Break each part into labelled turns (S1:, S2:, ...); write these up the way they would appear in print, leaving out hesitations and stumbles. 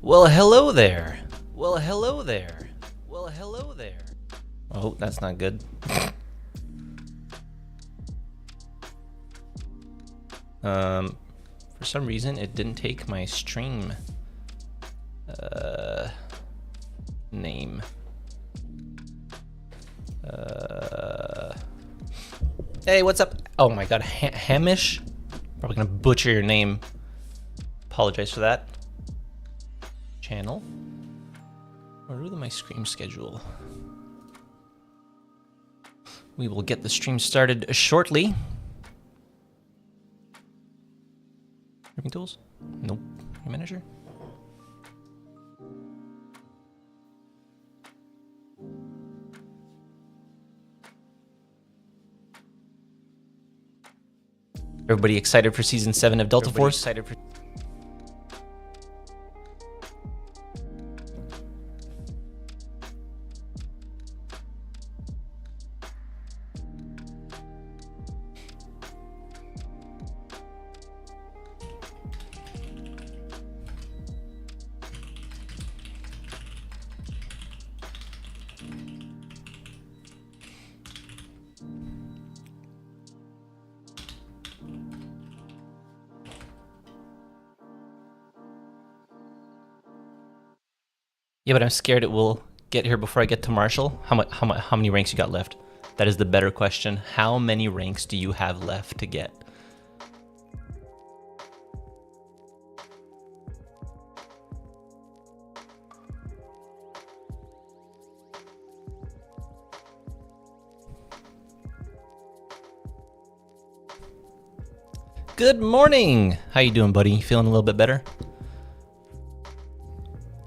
S1: Well, hello there. Well, hello there. Well, hello there. Oh, that's not good. For some reason, it didn't take my stream name. Hey, what's up? Oh my god, Hamish? Probably gonna butcher your name. Apologize for that. Channel. Where is my stream schedule? We will get the stream started shortly. Streaming tools? Nope. Manager? Everybody excited for season 7 of Delta Force? Excited for Yeah, but I'm scared it will get here before I get to Marshall. How many ranks you got left? That is the better question. How many ranks do you have left to get? Good morning. How you doing, buddy? Feeling a little bit better?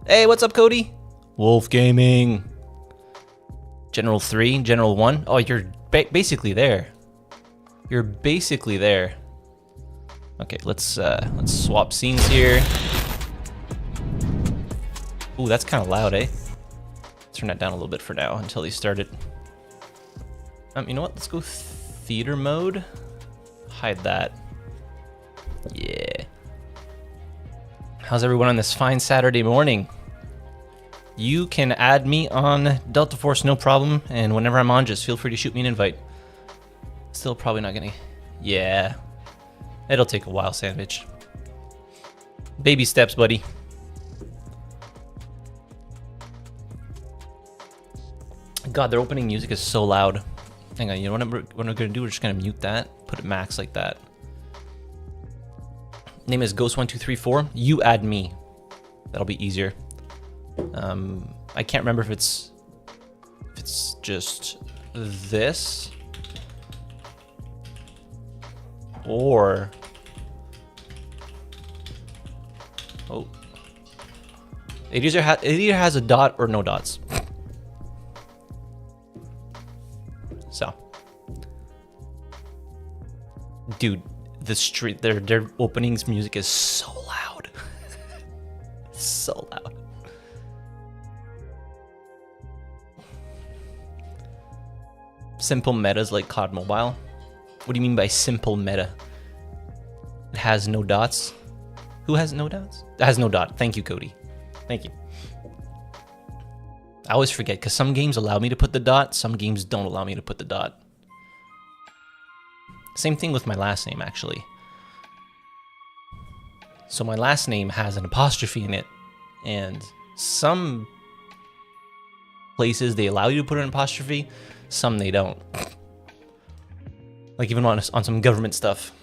S1: Hey, what's up, Cody? Wolf Gaming. General 3, General 1. Oh, you're basically there. You're basically there. Okay, let's swap scenes here. Ooh, that's kind of loud, eh? Turn that down a little bit for now until they start it. You know what? Let's go theater mode. Hide that. Yeah. How's everyone on this fine Saturday morning? You can add me on Delta Force, no problem, and whenever I'm on, just feel free to shoot me an invite. Still probably not gonna... Yeah. It'll take a while, Sandwich. Baby steps, buddy. God, their opening music is so loud. Hang on, you know what we're gonna do? We're just gonna mute that, put it max like that. Name is Ghost1234. You add me. That'll be easier. I can't remember if it's just this or it either has a dot or no dots. So, dude, the street their openings music is so loud. So loud. Simple metas like COD Mobile. What do you mean by simple meta? It has no dots. Who has no dots? It has no dot. Thank you, Cody. Thank you. I always forget because some games allow me to put the dot, some games don't allow me to put the dot. Same thing with my last name, actually. So my last name has an apostrophe in it, and some places they allow you to put an apostrophe, some they don't. Like even on some government stuff.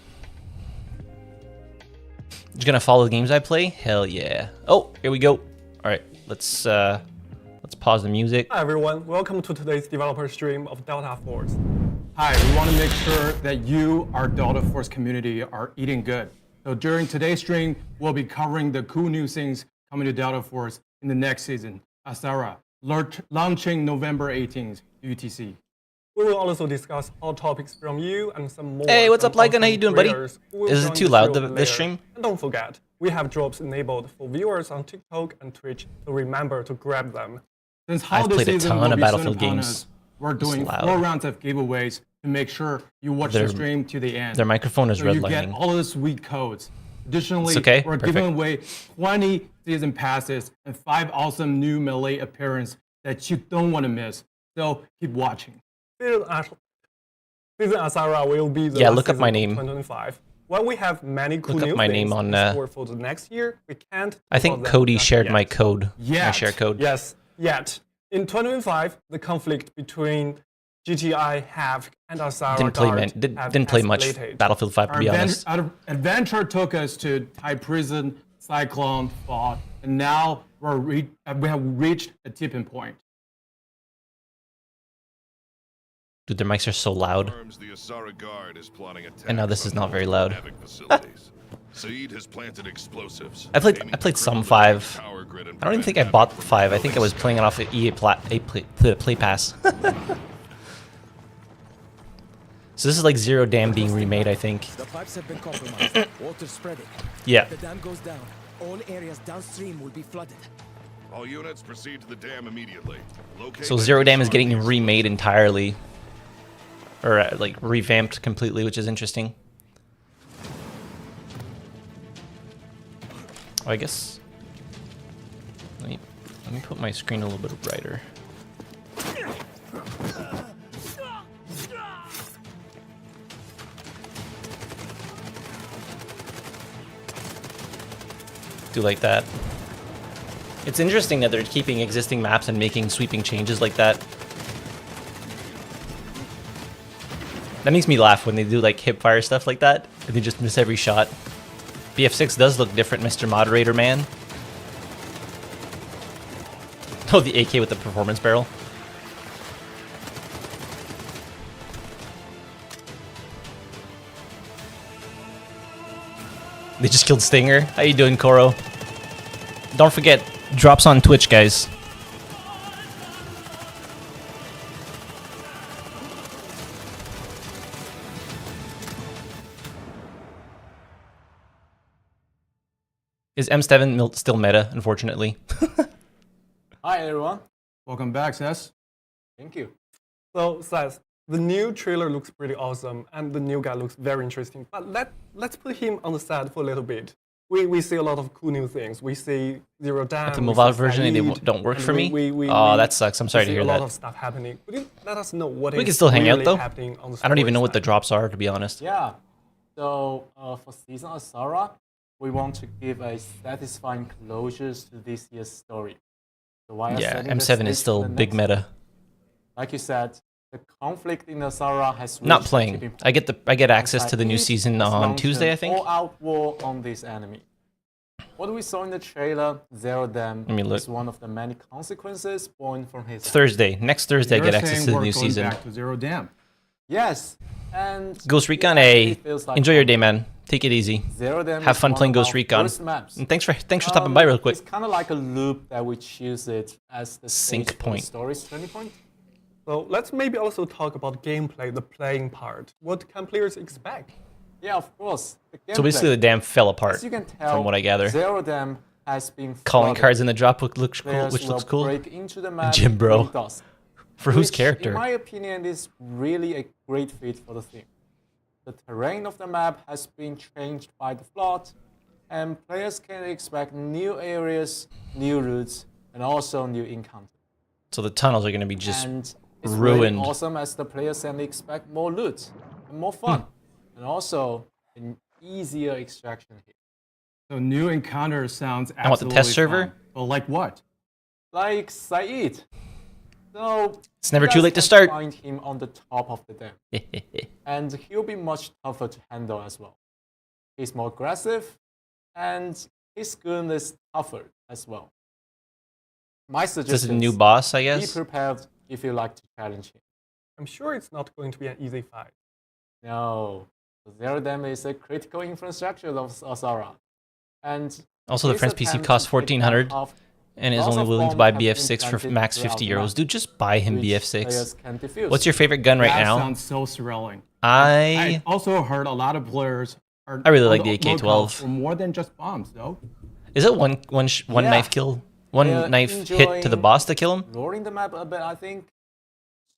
S1: You're gonna follow the games I play? Hell yeah. Oh, here we go. All right, let's pause the music.
S2: Hi everyone, welcome to today's developer stream of Delta Force. Hi, we want to make sure that you, our Delta Force community, are eating good. So during today's stream, we'll be covering the cool new things coming to Delta Force in the next season. Asara, launching November 18th, UTC. We will also discuss all topics from you and some more.
S1: Hey, what's up, Lycan? How you doing, buddy? Is it too loud, this stream?
S2: And don't forget, we have drops enabled for viewers on TikTok and Twitch, so remember to grab them. Since
S1: I've played a ton of Battlefield games.
S2: We're doing 4 rounds of giveaways to make sure you watch the stream to the end.
S1: Their microphone is
S2: so
S1: redlining.
S2: You get all of the sweet codes. Additionally,
S1: okay.
S2: we're
S1: Perfect.
S2: giving away 20 season passes and 5 awesome new melee appearances that you don't want to miss. So keep watching.
S3: Season Asara will be the
S1: Yeah,
S3: last
S1: look up
S3: season
S1: my
S3: of
S1: name.
S3: 2025. While we have many cool
S1: Look up
S3: new
S1: my
S3: things
S1: name on,
S3: in store for the next year, we can't.
S1: I
S3: talk
S1: think
S3: about them
S1: Cody
S3: just
S1: shared
S3: yet.
S1: my code. My
S2: Yet.
S1: share code.
S3: Yes, yet. In 2025, the conflict between GTI, Havoc, and Asara
S1: Didn't play
S3: Guard have
S1: didn't play much
S3: escalated.
S1: Battlefield 5 to
S2: Our
S1: be honest.
S2: adventure took us to Thai prison, Cyclone, fought, and now we have reached a tipping point.
S1: Dude, their mics are so loud.
S4: The Asara Guard is plotting
S1: And now this is not very loud.
S4: Saeed has planted explosives.
S1: I played some 5. I don't even think I bought 5. I think I was playing it off of EA Play Pass. So this is like Zero Dam being remade, I think.
S5: The pipes have been compromised. Water spreading.
S1: Yeah.
S5: If the dam goes down, all areas downstream will be flooded.
S4: All units proceed to the dam immediately. Locate
S1: So
S4: the
S1: Zero Dam is
S4: Asara
S1: getting
S4: base.
S1: remade entirely. Or like revamped completely, which is interesting. Oh, I guess. Let me put my screen a little bit brighter. Do like that. It's interesting that they're keeping existing maps and making sweeping changes like that. That makes me laugh when they do like hipfire stuff like that, and they just miss every shot. BF6 does look different, Mr. Moderator Man. Oh, the AK with the performance barrel. They just killed Stinger. How you doing, Koro? Don't forget, drops on Twitch, guys. Is M7 still meta, unfortunately?
S6: Hi everyone,
S2: Welcome back, Sess.
S6: thank you.
S3: So, Seth, the new trailer looks pretty awesome, and the new guy looks very interesting. But let's put him on the side for a little bit. We see a lot of cool new things. We see Zero Dam.
S1: The
S3: we
S1: mobile
S3: see
S1: version and they
S3: Saeed,
S1: don't work
S3: and
S1: for me?
S3: we
S1: Oh, that sucks. I'm sorry to
S3: see
S1: hear
S3: a lot
S1: that.
S3: of stuff happening. Could you let us know what
S1: We
S3: is
S1: can still hang out,
S3: really
S1: though.
S3: happening on the
S1: I don't even know what the
S3: story
S1: drops are, to be honest.
S6: Yeah, so for Season Asara, we want to give a satisfying closure to this year's story. So while
S1: Yeah,
S6: setting the
S1: M7
S6: stage
S1: is still
S6: for the
S1: big
S6: next
S1: meta.
S6: Like you said, the conflict in Asara has
S1: Not
S6: reached a
S1: playing.
S6: tipping point.
S1: I get access to the new
S6: Saeed
S1: season
S6: has
S1: on
S6: launched
S1: Tuesday,
S6: an
S1: I think.
S6: all-out war on this enemy. What we saw in the trailer, Zero Dam,
S1: Let me look.
S6: is one of the many consequences born from his
S1: Thursday. Next Thursday, I
S2: You're
S1: get access
S2: saying
S1: to the
S2: we're
S1: new
S2: going
S1: season.
S2: back to Zero Dam.
S6: Yes, and
S1: Ghost Recon,
S6: it actually
S1: hey,
S6: feels like
S1: enjoy your
S6: home.
S1: day, man. Take it easy.
S6: Zero Dam
S1: Have
S6: is
S1: fun
S6: one
S1: playing
S6: of
S1: Ghost
S6: our
S1: Recon.
S6: first maps.
S1: And thanks for stopping by real quick.
S6: It's kind of like a loop that we choose it as the
S1: Sync
S6: stage for
S1: point.
S6: the story's turning point.
S3: So let's maybe also talk about gameplay, the playing part. What can players expect?
S6: Yeah, of course. The
S1: So basically, the
S6: gameplay,
S1: dam fell apart,
S6: as you can tell,
S1: from what I gather.
S6: Zero Dam has been
S1: Calling
S6: flooded.
S1: cards in the drop looks cool,
S6: Players
S1: which looks
S6: will
S1: cool.
S6: break into the map
S1: Jim, bro.
S6: in dust,
S1: For whose
S6: which,
S1: character?
S6: in my opinion, is really a great fit for the theme. The terrain of the map has been changed by the flood, and players can expect new areas, new routes, and also new encounters.
S1: So the tunnels are going to be just
S6: And it's
S1: ruined.
S6: really awesome as the players can expect more loot and more fun, and also an easier extraction here.
S2: So new encounter sounds
S1: I want the
S2: absolutely
S1: test server?
S2: fun. But like what?
S6: Like Saeed. So
S1: It's never
S6: you
S1: too
S6: guys
S1: late to
S6: can
S1: start.
S6: Find him on the top of the dam, and he'll be much tougher to handle as well. He's more aggressive, and his gun is tougher as well. My
S1: Is this
S6: suggestion
S1: a new
S6: is
S1: boss, I
S6: be
S1: guess?
S6: prepared if you like to challenge him.
S3: I'm sure it's not going to be an easy fight.
S6: No, Zero Dam is a critical infrastructure of Asara. And
S1: Also, the
S6: his
S1: Friends PC
S6: attempt
S1: costs
S6: to take down
S1: 1400
S6: half
S1: and is
S6: lots
S1: only
S6: of
S1: willing to
S6: bombs
S1: buy
S6: have been
S1: BF6 for
S6: planted
S1: max
S6: throughout
S1: 50
S6: the
S1: euros.
S6: map,
S1: Dude, just buy him
S6: which
S1: BF6.
S6: players can defuse.
S1: What's your favorite gun right
S2: That
S1: now?
S2: sounds so thrilling.
S1: I
S2: also heard a lot of players are.
S1: I really
S2: on
S1: like the AK-12.
S2: lookout for more than just bombs, though.
S1: Is it one
S6: Yeah.
S1: knife kill? One knife hit to the
S6: enjoying
S1: boss to kill him?
S6: Roaring the map a bit, I think.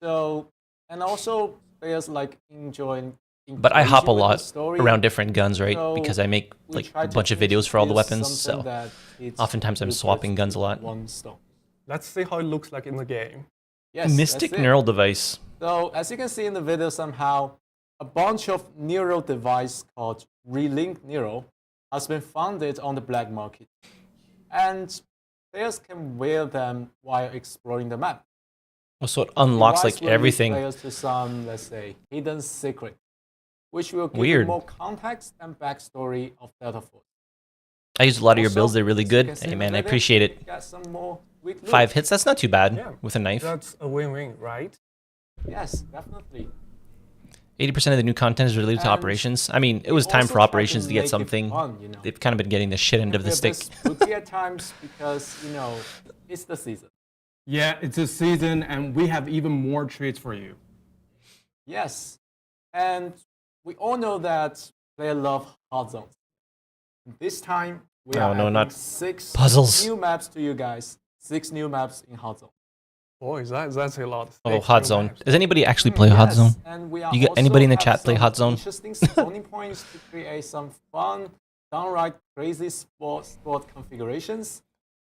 S6: So, and also players like enjoying
S1: But I
S6: engage
S1: hop
S6: you
S1: a
S6: with the
S1: lot
S6: story.
S1: around different guns, right?
S6: So
S1: Because I make
S6: we
S1: like
S6: try
S1: a
S6: to
S1: bunch of videos for all the
S6: introduce
S1: weapons,
S6: something
S1: so
S6: that hits
S1: oftentimes I'm
S6: two
S1: swapping
S6: birds
S1: guns a
S6: with
S1: lot.
S6: one stone.
S3: Let's see how it looks like in the game.
S6: Yes,
S1: Mystic
S6: that's it.
S1: neural device.
S6: So as you can see in the video somehow, a bunch of neural device called Relink Neural has been founded on the black market. And players can wear them while exploring the map.
S1: So it unlocks
S6: Device
S1: like
S6: will lead
S1: everything.
S6: players to some, let's say, hidden secret, which will give
S1: Weird.
S6: you more context and backstory of Delta Force.
S1: I use a lot of your
S6: Also,
S1: builds, they're really
S6: as you
S1: good.
S6: can see
S1: Hey
S6: in the
S1: man, I
S6: video,
S1: appreciate it.
S6: we got some more weak loot.
S1: 5 hits, that's not too bad
S3: Yeah.
S1: with a knife.
S3: That's a win-win, right?
S6: Yes, definitely.
S1: 80% of the new content is related to
S6: And
S1: operations. I mean, it
S6: we
S1: was time
S6: also
S1: for
S6: try to
S1: operations to
S6: make
S1: get
S6: it
S1: something.
S6: fun, you know.
S1: They've kind of been getting the shit end of the
S6: We're a
S1: stick.
S6: bit spooky at times because, you know, it's the season.
S2: Yeah, it's a season, and we have even more treats for you.
S6: Yes, and we all know that players love hot zones. This time, we
S1: Oh,
S6: are
S1: no,
S6: adding
S1: not
S6: 6
S1: puzzles.
S6: new maps to you guys. 6 new maps in hot zone.
S3: Boy, that's a lot.
S1: Oh,
S3: Six
S1: Hot
S3: new
S1: Zone.
S3: maps.
S1: Does anybody actually play Hot
S6: Yes,
S1: Zone?
S6: and we are
S1: You get
S6: also
S1: anybody in the
S6: have
S1: chat play
S6: some
S1: Hot Zone?
S6: Interesting spawning points to create some fun, downright crazy sport configurations.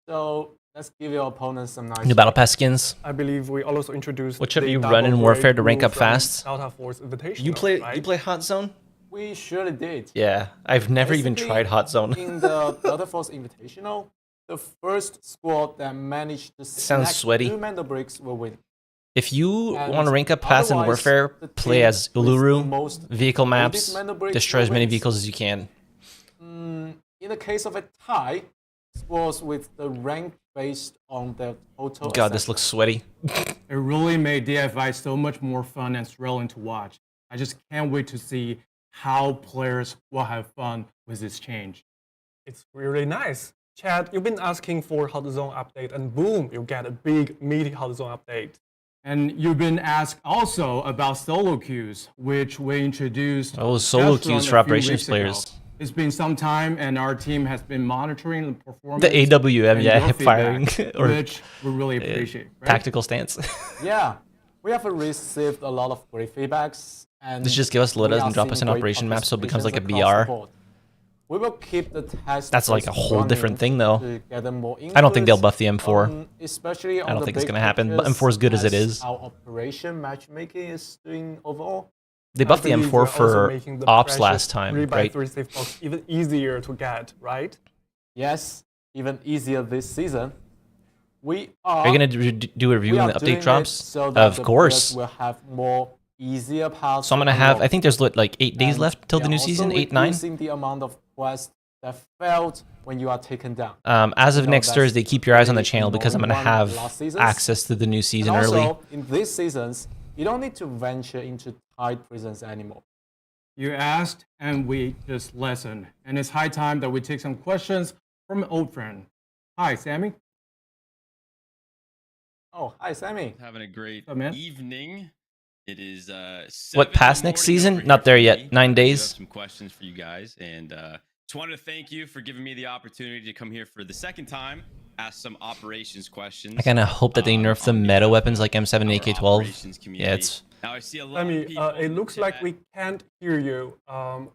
S6: So let's give your opponents some nice.
S1: New Battle Pass skins.
S3: I believe we also introduced.
S1: Which of
S3: the
S1: you
S3: double
S1: run in
S3: break
S1: Warfare to rank
S3: rule
S1: up
S3: from
S1: fast?
S3: Delta Force Invitational,
S1: You play
S3: right?
S1: Hot Zone?
S6: We surely did.
S1: Yeah, I've never even
S6: Basically,
S1: tried Hot Zone.
S6: In the Delta Force Invitational, the first squad that managed to
S1: Sounds
S6: snag
S1: sweaty.
S6: 2 Mando bricks will win.
S1: If you
S6: And
S1: want to rank up fast in
S6: otherwise,
S1: Warfare,
S6: the
S1: play
S6: team
S1: as
S6: with the
S1: Uluru,
S6: most
S1: vehicle
S6: loaded
S1: maps,
S6: Mando bricks
S1: destroy as
S6: will
S1: many
S6: win.
S1: vehicles as you can.
S6: In the case of a tie, scores with the rank based on the total.
S1: God, this looks sweaty.
S2: It really made DFI so much more fun and thrilling to watch. I just can't wait to see how players will have fun with this change.
S3: It's really nice. Chad, you've been asking for Hot Zone update, and boom, you get a big, meaty Hot Zone update.
S2: And you've been asked also about solo queues, which we introduced.
S1: Oh, solo
S2: just
S1: queues
S2: a
S1: for
S2: few
S1: operations
S2: weeks ago.
S1: players.
S2: It's been some time, and our team has been monitoring the performance.
S1: The AWM,
S2: and
S1: yeah,
S2: your
S1: hip firing,
S2: feedback,
S1: or
S2: which we really appreciate. Right?
S1: tactical stance.
S6: Yeah, we have received a lot of great feedbacks. And
S1: Just give us
S6: we
S1: letters
S6: are
S1: and drop us
S6: seeing
S1: an
S6: great
S1: operation map so it becomes like a
S6: participations across the
S1: BR.
S6: board. We will keep the test.
S1: That's like a whole
S6: running
S1: different thing, though.
S6: to gather more
S1: I don't think they'll
S6: inputs
S1: buff the M4.
S6: Especially on
S1: I don't
S6: the
S1: think it's
S6: big
S1: gonna happen, but
S6: pictures
S1: M4 is good as it is.
S6: Our operation matchmaking is doing overall.
S1: They buffed the
S3: I believe we're
S1: M4
S3: also
S1: for
S3: making the
S1: Ops
S3: precious
S1: last time,
S3: 3x3
S1: right?
S3: safe box even easier to get, right?
S6: Yes, even easier this season. We are.
S1: Are you going to do a review
S6: we
S1: when
S6: are
S1: the
S6: doing
S1: update
S6: it
S1: drops?
S6: so that
S1: Of
S6: the
S1: course.
S6: players will have more easier paths.
S1: So I'm going to have, I think there's like 8 days
S6: And
S1: left till
S6: we
S1: the
S6: are
S1: new
S6: also
S1: season, 8, 9.
S6: reducing the amount of quests that failed when you are taken down.
S1: As of
S6: know,
S1: next
S6: that's
S1: Thursday, keep your eyes on the
S6: really
S1: channel because I'm going to
S6: one
S1: have
S6: last seasons.
S1: access to the new season
S6: And
S1: early.
S6: also, in these seasons, you don't need to venture into tight prisons anymore.
S2: You asked, and we just listened. And it's high time that we take some questions from an old friend. Hi, Sammy.
S6: Oh, hi, Sammy.
S7: Having a great
S2: What's up, man?
S7: evening. It is
S1: What,
S7: 7 in
S1: past
S7: the
S1: next
S7: morning
S1: season?
S7: over
S1: Not
S7: here
S1: there
S7: for
S1: yet.
S7: me.
S1: 9
S7: I do have
S1: days.
S7: some questions for you guys, and just wanted to thank you for giving me the opportunity to come here for the second time, ask some operations questions.
S1: I kind of hope that they nerf the
S7: on
S1: meta
S7: behalf
S1: weapons
S7: of
S1: like M7 and
S7: our
S1: AK-12.
S7: operations
S1: Yeah,
S7: community.
S1: it's...
S7: Now I see a lot
S3: Sammy,
S7: of people
S3: it
S7: in
S3: looks
S7: the
S3: like
S7: chat.
S3: we can't hear you.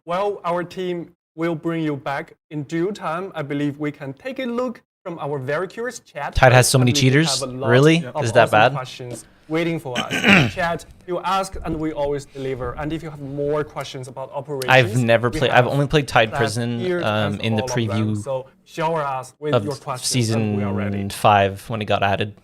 S3: Well, our team will bring you back in due time. I believe we can take a look from our very curious chat.
S1: Tide has so many
S3: I believe we
S1: cheaters?
S3: have a lot
S1: Really?
S3: of
S1: Is that
S3: awesome
S1: bad?
S3: questions waiting for us. Chat, you ask and we always deliver. And if you have more questions about operations,
S1: I've never
S3: we
S1: played, I've
S3: have
S1: only played Tide
S3: that
S1: Prison
S3: here to answer
S1: in the
S3: all of them.
S1: preview
S3: So shower us with your
S1: of
S3: questions and we are ready.
S1: season 5 when it got added.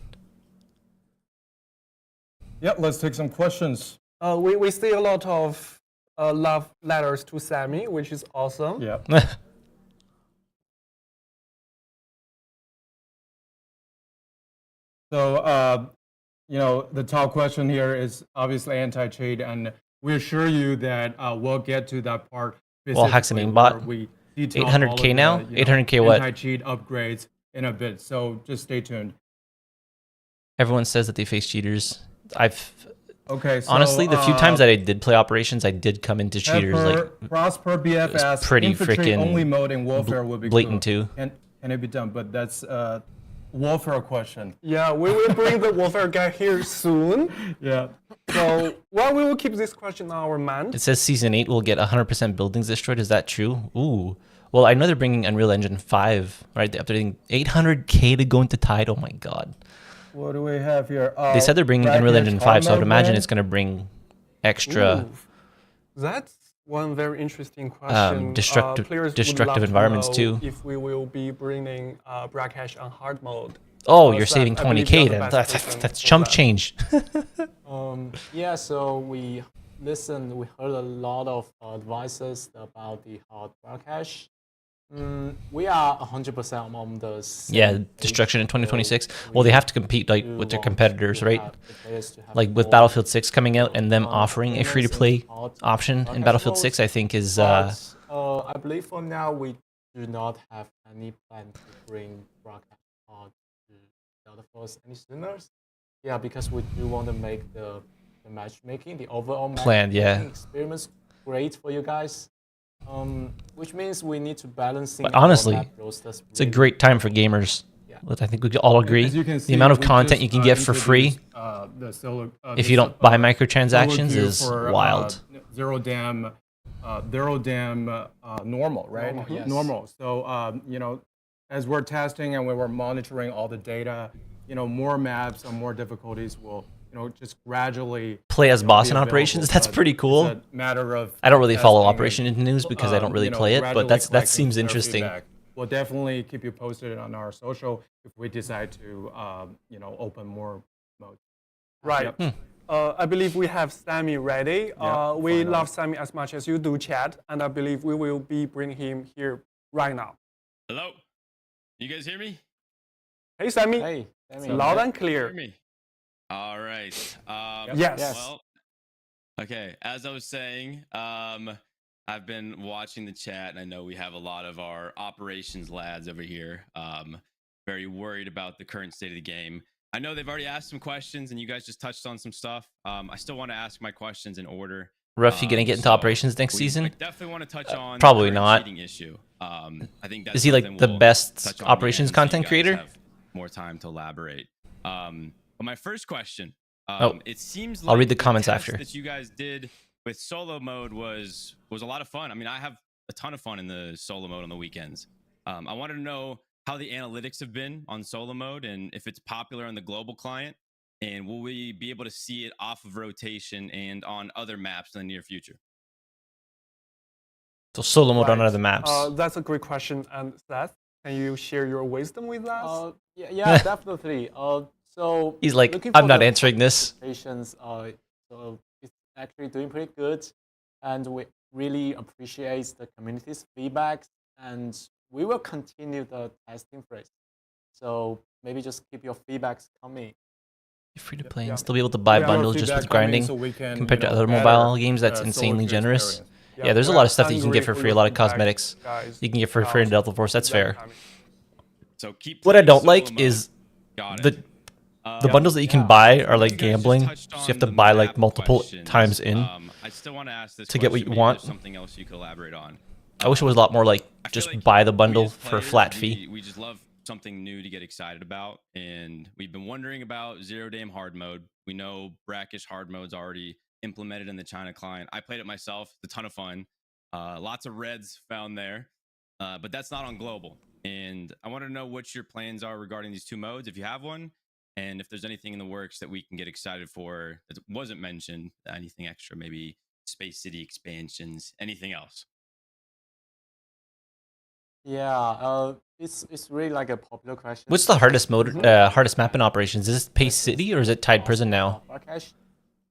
S2: Yep, let's take some questions.
S3: We see a lot of love letters to Sammy, which is awesome.
S2: Yep. So, you know, the top question here is obviously anti-cheat, and we assure you that we'll get to that part.
S1: Well, Hacks and
S2: specifically
S1: Aimbot.
S2: where we detail
S1: 800K
S2: all of the,
S1: now?
S2: you know,
S1: 800K what?
S2: Anti-cheat upgrades in a bit. So just stay tuned.
S1: Everyone says that they face cheaters.
S2: Okay. So,
S1: Honestly, the few times that I did play operations, I did come into cheaters. Like,
S2: Prosper BF asks,
S1: pretty
S2: infantry
S1: freaking
S2: only mode in warfare would be
S1: blatant
S2: cool.
S1: too.
S2: Can it be done? But that's warfare question.
S3: Yeah, we will bring the warfare guy here soon.
S2: Yeah.
S3: So, well, we will keep this question on our mind.
S1: It says Season 8 will get 100% buildings destroyed. Is that true? Ooh. Well, I know they're bringing Unreal Engine 5, right? They're updating 800K to go into Tide. Oh my god.
S2: What do we have here?
S1: They said they're bringing Unreal
S2: Brackish
S1: Engine 5, so I'd
S2: hard
S1: imagine
S2: mode
S1: it's going to bring extra
S3: Ooh, that's one very interesting question.
S1: destructive
S3: Players would love to
S1: environments
S3: know
S1: too.
S3: If we will be bringing Brackish on hard mode.
S1: Oh,
S3: So
S1: you're
S3: Seth,
S1: saving
S3: I believe
S1: 20K
S3: you're the
S1: then.
S3: best person
S1: That's
S3: for
S1: chump
S3: that.
S1: change.
S6: Yeah, so we listened, we heard a lot of advices about the hard cache. We are 100% on the same
S1: Yeah,
S6: page,
S1: destruction in
S6: so
S1: 2026. Well, they
S6: we
S1: have to compete like
S6: do
S1: with their
S6: want
S1: competitors,
S6: to
S1: right?
S6: have the players to have
S1: Like with
S6: more,
S1: Battlefield 6 coming out and them offering a
S6: players in
S1: free-to-play
S6: hard
S1: option in
S6: cache
S1: Battlefield
S6: modes,
S1: 6, I think is
S6: but, I believe for now we do not have any plan to bring broadcast hard to Delta Force any sooner. Yeah, because we do want to make the matchmaking, the overall
S1: Planned, yeah.
S6: matchmaking experience great for you guys. Which means we need to balance.
S1: But honestly, it's a great time for gamers.
S6: Yeah.
S1: I think we could all agree.
S2: As you can
S1: The
S2: see,
S1: amount of
S2: we
S1: content
S2: just,
S1: you can get for free
S2: introduced, the solo,
S1: if
S2: the
S1: you don't
S2: so-
S1: buy
S2: solo
S1: microtransactions
S2: queue
S1: is
S2: for,
S1: wild.
S2: zero dam normal, right?
S6: Normal, yes.
S2: Normal. So you know, as we're testing and when we're monitoring all the data, you know, more maps and more difficulties will, you know, just gradually
S1: Play as
S2: you know,
S1: boss
S2: be
S1: in
S2: available,
S1: operations. That's
S2: but
S1: pretty cool.
S2: It's a matter of
S1: I don't really follow
S2: testing
S1: Operation
S2: and,
S1: News because I don't really
S2: you know,
S1: play it, but
S2: gradually
S1: that
S2: collecting
S1: seems
S2: their
S1: interesting.
S2: feedback. We'll definitely keep you posted on our social if we decide to, you know, open more modes.
S3: Right.
S2: Yep.
S3: I believe we have Sammy ready.
S2: Yeah,
S3: We
S2: finally.
S3: love Sammy as much as you do, Chad, and I believe we will be bringing him here right now.
S7: Hello? You guys hear me?
S3: Hey, Sammy.
S6: Hey, Sammy.
S3: Loud and
S7: Hear
S3: clear.
S7: me? All right.
S3: Yes.
S7: Well, okay. As I was saying, I've been watching the chat, and I know we have a lot of our operations lads over here. Very worried about the current state of the game. I know they've already asked some questions, and you guys just touched on some stuff. I still want to ask my questions in order.
S1: Ruff, you gonna get into
S7: So
S1: operations next
S7: I
S1: season?
S7: definitely want to touch on
S1: probably
S7: the
S1: not.
S7: cheating issue. I think that's
S1: Is he like
S7: something
S1: the
S7: we'll
S1: best
S7: touch on
S1: operations
S7: again, so you
S1: content
S7: guys
S1: creator?
S7: have more time to elaborate. But my first question,
S1: Oh,
S7: it seems
S1: I'll
S7: like
S1: read the comments
S7: test
S1: after.
S7: that you guys did with solo mode was a lot of fun. I mean, I have a ton of fun in the solo mode on the weekends. I wanted to know how the analytics have been on solo mode and if it's popular on the global client, and will we be able to see it off of rotation and on other maps in the near future?
S1: So solo mode on
S3: Right.
S1: other maps.
S3: That's a great question. And Seth, can you share your wisdom with us?
S6: Yeah, definitely. So
S1: He's like,
S6: looking
S1: I'm
S6: for
S1: not
S6: the
S1: answering this.
S6: presentations, so it's actually doing pretty good, and we really appreciate the community's feedback, and we will continue the testing phase. So maybe just keep your feedbacks coming.
S1: Free to play and
S3: Yeah.
S1: still be able to buy
S2: Yeah,
S1: bundles
S2: feedback
S1: just with
S2: coming
S1: grinding
S2: so we can,
S1: compared
S2: you
S1: to
S2: know,
S1: other
S2: better,
S1: mobile games. That's
S2: solo
S1: insanely
S2: queue
S1: generous.
S2: experience.
S1: Yeah, there's a
S3: we're
S1: lot of stuff that you can
S3: hungry
S1: get for
S3: for
S1: free. A
S3: your
S1: lot of
S3: feedback,
S1: cosmetics
S3: guys.
S1: you can get for free in Delta Force. That's fair.
S7: So keep
S1: What I
S7: playing
S1: don't
S7: solo
S1: like
S7: mode.
S1: is
S7: Got
S1: the
S7: it.
S1: the bundles that you can buy are like
S7: You guys just
S1: gambling. So
S7: touched
S1: you
S7: on
S1: have to
S7: the
S1: buy like
S7: map
S1: multiple
S7: questions.
S1: times in.
S7: I still want to ask this
S1: to get what
S7: question.
S1: you
S7: Maybe
S1: want.
S7: there's something else you could elaborate on.
S1: I wish it was a lot more like
S7: I feel
S1: just
S7: like
S1: buy the
S7: we
S1: bundle
S7: as
S1: for a
S7: players,
S1: flat fee.
S7: We just love something new to get excited about, and we've been wondering about zero dam hard mode. We know brackish hard mode's already implemented in the China client. I played it myself. It's a ton of fun. Lots of reds found there, but that's not on global. And I want to know what your plans are regarding these two modes, if you have one, and if there's anything in the works that we can get excited for that wasn't mentioned. Anything extra, maybe Space City expansions, anything else.
S6: Yeah, it's really like a popular question.
S1: What's the hardest mode, hardest map in operations? Is it Pace City or is it Tide Prison now?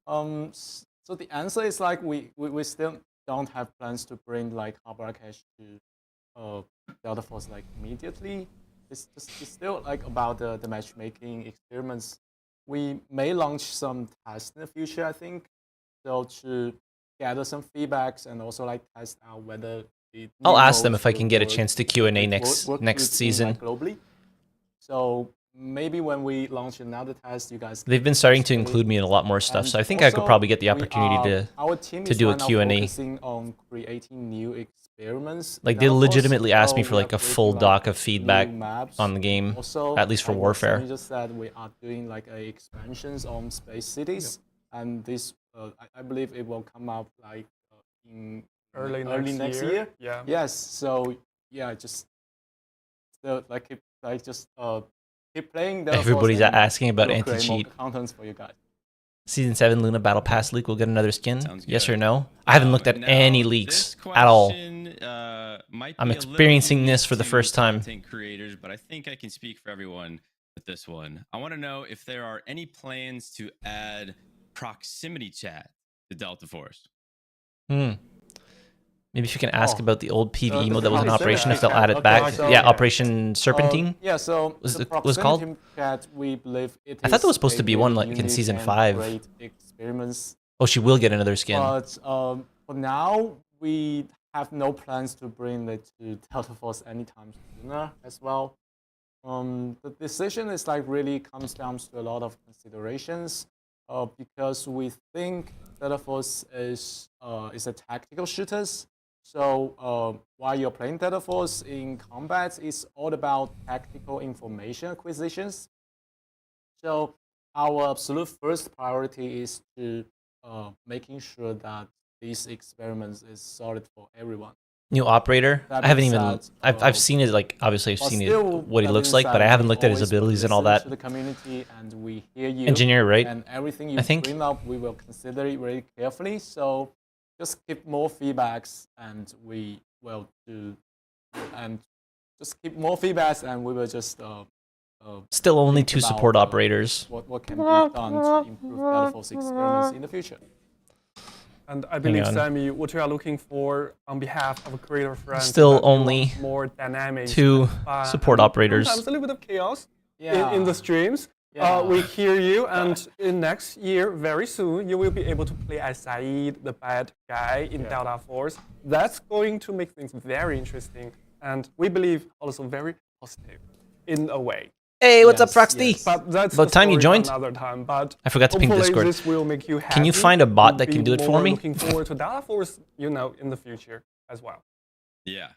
S6: So the answer is like we still don't have plans to bring like Harbor Cache to Delta Force like immediately. It's still like about the matchmaking experiments. We may launch some tests in the future, I think, so to gather some feedbacks and also like test out whether the
S1: I'll
S6: new
S1: ask them
S6: modes
S1: if I can
S6: will
S1: get a
S6: work-
S1: chance to Q&A
S6: will
S1: next
S6: work
S1: next
S6: within,
S1: season.
S6: like, globally. So maybe when we launch another test, you guys.
S1: They've been starting to
S6: can
S1: include me in a lot more stuff, so I
S6: and
S1: think I could
S6: also,
S1: probably get the
S6: we
S1: opportunity
S6: are- our team
S1: to
S6: is
S1: do a
S6: right now
S1: Q&A.
S6: focusing on creating new experiments experiments.
S1: Like, they
S6: Delta Force,
S1: legitimately asked me for,
S6: we
S1: like,
S6: are
S1: a full
S6: creating,
S1: doc
S6: like,
S1: of feedback
S6: new maps.
S1: on the game,
S6: Also,
S1: at least for
S6: like what
S1: Warfare.
S6: Sammy just said, we are doing like expansions on space cities, and this I believe it will come out like in
S3: Early
S6: next year.
S3: Yeah.
S6: Yes. So yeah, just keep playing. Delta Force
S1: Everybody's
S6: and
S1: asking about
S6: we'll create more
S1: anti-cheat.
S6: contents for you guys.
S1: Season 7 Luna Battle Pass leak will get another skin?
S7: Sounds
S1: Yes
S7: good.
S1: or no? I haven't looked at
S7: Now,
S1: any
S7: this
S1: leaks at all.
S7: question, might
S1: I'm
S7: be a little
S1: experiencing this
S7: unique
S1: for the
S7: to
S1: first time.
S7: content creators, but I think I can speak for everyone with this one. I want to know if there are any plans to add proximity chat to Delta Force.
S1: Maybe if you can ask
S6: Oh,
S1: about the old PvE mode that was in
S6: proximity
S1: operation, if they'll
S6: chat.
S1: add it
S6: Okay,
S1: back.
S6: so-
S1: Yeah, Operation Serpentine.
S6: Yeah, so
S1: Was
S6: the
S1: it- was it called?
S6: proximity chat, we believe it
S1: I thought there was
S6: is
S1: supposed to
S6: a
S1: be one,
S6: really
S1: like, in
S6: unique
S1: Season
S6: and
S1: 5.
S6: Great experiments.
S1: Oh, she will get another skin.
S6: But for now, we have no plans to bring it to Delta Force anytime sooner as well. The decision is like really comes down to a lot of considerations because we think Delta Force is a tactical shooters. So while you're playing Delta Force in combat, it's all about tactical information acquisitions. So our absolute first priority is to making sure that these experiments is solid for everyone.
S1: New operator.
S6: That
S1: I haven't
S6: being
S1: even.
S6: said,
S1: I've seen it. Like, obviously I've
S6: But
S1: seen
S6: still,
S1: what he
S6: that
S1: looks
S6: being
S1: like,
S6: said,
S1: but I haven't
S6: we
S1: looked at his
S6: always
S1: abilities and all
S6: listen
S1: that.
S6: to the community, and we hear you.
S1: Engineer, right?
S6: And everything you
S1: I think.
S6: bring up, we will consider it very carefully. So just keep more feedbacks, and we will do. And just keep more feedbacks, and we will just.
S1: Still only
S6: think
S1: 2
S6: about,
S1: support operators.
S6: What can be done to improve Delta Force experiments in the future?
S3: And I believe,
S1: on.
S3: Sammy, what you are looking for on behalf of a creator friend,
S1: Still
S3: that you want
S1: only
S3: more dynamic,
S1: 2
S3: and fun,
S1: support
S3: and
S1: operators.
S3: Sometimes a little bit of chaos
S6: Yeah.
S3: in the streams.
S6: Yeah.
S3: We hear you, and in next year, very soon, you will be able to play as Saeed, the bad guy in Delta Force. That's going to make things very interesting, and we believe also very positive in a way.
S1: Hey, what's up,
S6: Yes,
S1: Froxty?
S6: yes.
S3: But that's
S1: About
S3: the
S1: time you
S3: story for
S1: joined.
S3: another time. But
S1: I forgot to ping
S3: hopefully
S1: Discord.
S3: this will make you happy.
S1: Can you find a bot
S3: You'll
S1: that can
S3: be
S1: do it for
S3: more
S1: me?
S3: Looking forward to Delta Force, in the future as well.
S7: Yeah,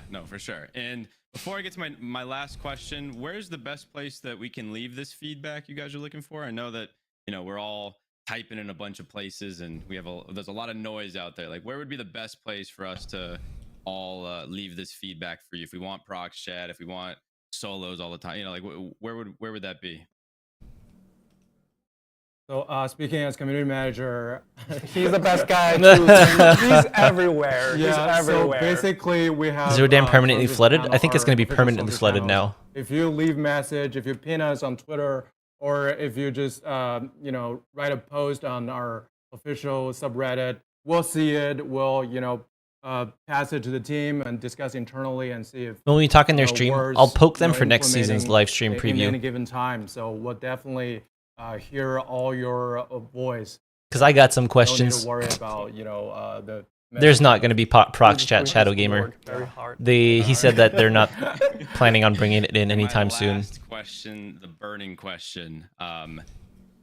S7: no, for sure. And before I get to my last question, where's the best place that we can leave this feedback you guys are looking for? I know that, we're all typing in a bunch of places and there's a lot of noise out there. Like, where would be the best place for us to all leave this feedback for you? If we want prox chat, if we want solos all the time, like where would that be?
S2: So speaking as community manager,
S3: He's the best guy. He's everywhere. He's
S2: yeah.
S3: everywhere.
S2: So basically, we have
S1: Zero Dam permanently
S2: social
S1: flooded?
S2: channel,
S1: I think it's
S2: our
S1: gonna be
S2: official
S1: permanently
S2: social
S1: flooded
S2: channels.
S1: now.
S2: If you leave message, if you pin us on Twitter, or if you just write a post on our official subreddit, we'll see it. We'll pass it to the team and discuss internally and see if
S1: When we talk in their stream,
S2: words,
S1: I'll poke them for next season's
S2: implementing
S1: live stream
S2: in
S1: preview.
S2: any given time. So we'll definitely hear all your voice.
S1: Because I got some
S2: Don't need
S1: questions.
S2: to worry about the.
S1: There's not going to be prox chat
S3: We
S1: Shadow
S3: have to
S1: Gamer.
S3: work very hard.
S1: He said that they're not planning on bringing it in
S7: My
S1: anytime soon.
S7: last question, the burning question.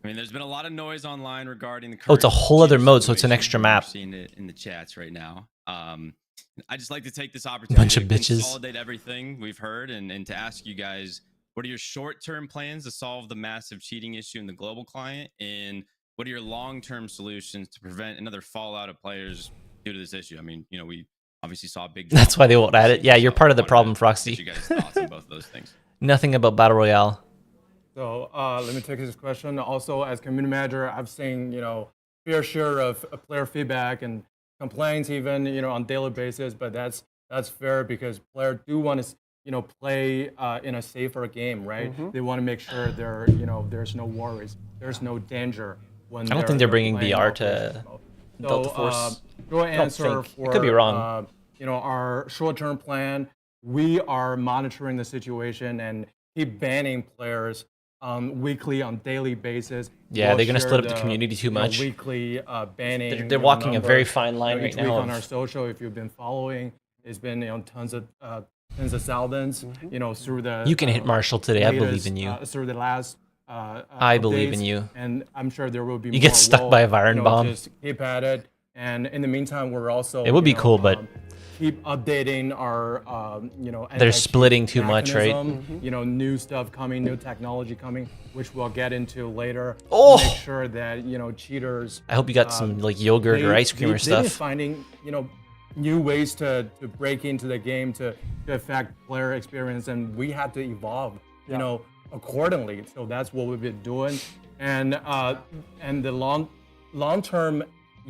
S7: There's been a lot of noise online regarding the.
S1: Oh, it's a
S7: current
S1: whole other
S7: cheating
S1: mode, so it's an
S7: situation.
S1: extra
S7: We're
S1: map.
S7: seeing it in the chats right now. I just like to take this opportunity
S1: Bunch
S7: to
S1: of bitches.
S7: consolidate everything we've heard and to ask you guys, what are your short-term plans to solve the massive cheating issue in the global client, and what are your long-term solutions to prevent another fallout of players due to this issue? We obviously saw a big.
S1: That's why they won't add it. Yeah, you're part of the
S7: I wanted
S1: problem,
S7: to
S1: Froxy.
S7: get you guys' thoughts on both of those things.
S1: Nothing about Battle Royale.
S2: So let me take this question. Also, as community manager, I've seen fair share of player feedback and complaints even on daily basis. But that's fair because players do want to play in a safer game, right?
S3: Mm-hmm.
S2: They want to make sure there's no worries, there's no danger when
S1: I don't think they're bringing
S2: playing
S1: VR
S2: operations
S1: to
S2: mode.
S1: Delta
S2: So,
S1: Force.
S2: short answer
S1: think.
S2: for
S1: It could be wrong.
S2: Our short-term plan. We are monitoring the situation and keep banning players weekly, on daily basis.
S1: Yeah,
S2: We'll
S1: they're gonna
S2: share
S1: split up the community too much.
S2: Weekly banning.
S1: They're walking a
S2: number.
S1: very fine line
S2: Each
S1: right
S2: week
S1: now
S2: on
S1: of-
S2: our social, if you've been following, it's been tens of thousands. Through the.
S1: You can hit Marshall today. I believe
S2: latest,
S1: in you.
S2: Through the last.
S1: I believe in
S2: updates,
S1: you.
S2: And I'm sure there will be.
S1: You get
S2: more.
S1: stuck
S2: We'll,
S1: by a Viren bomb.
S2: Just keep at it. And in the meantime, we're also.
S1: It would be cool, but
S2: keep updating our,
S1: They're splitting too much, right?
S2: mechanism, new stuff coming, new technology coming, which we'll get into later.
S1: Oh!
S2: Make sure that, cheaters.
S1: I hope you got some like yogurt or ice cream or
S2: They've
S1: stuff.
S2: been finding, new ways to break into the game to affect player experience, and we had to evolve, accordingly. So that's what we've been doing, and the long term,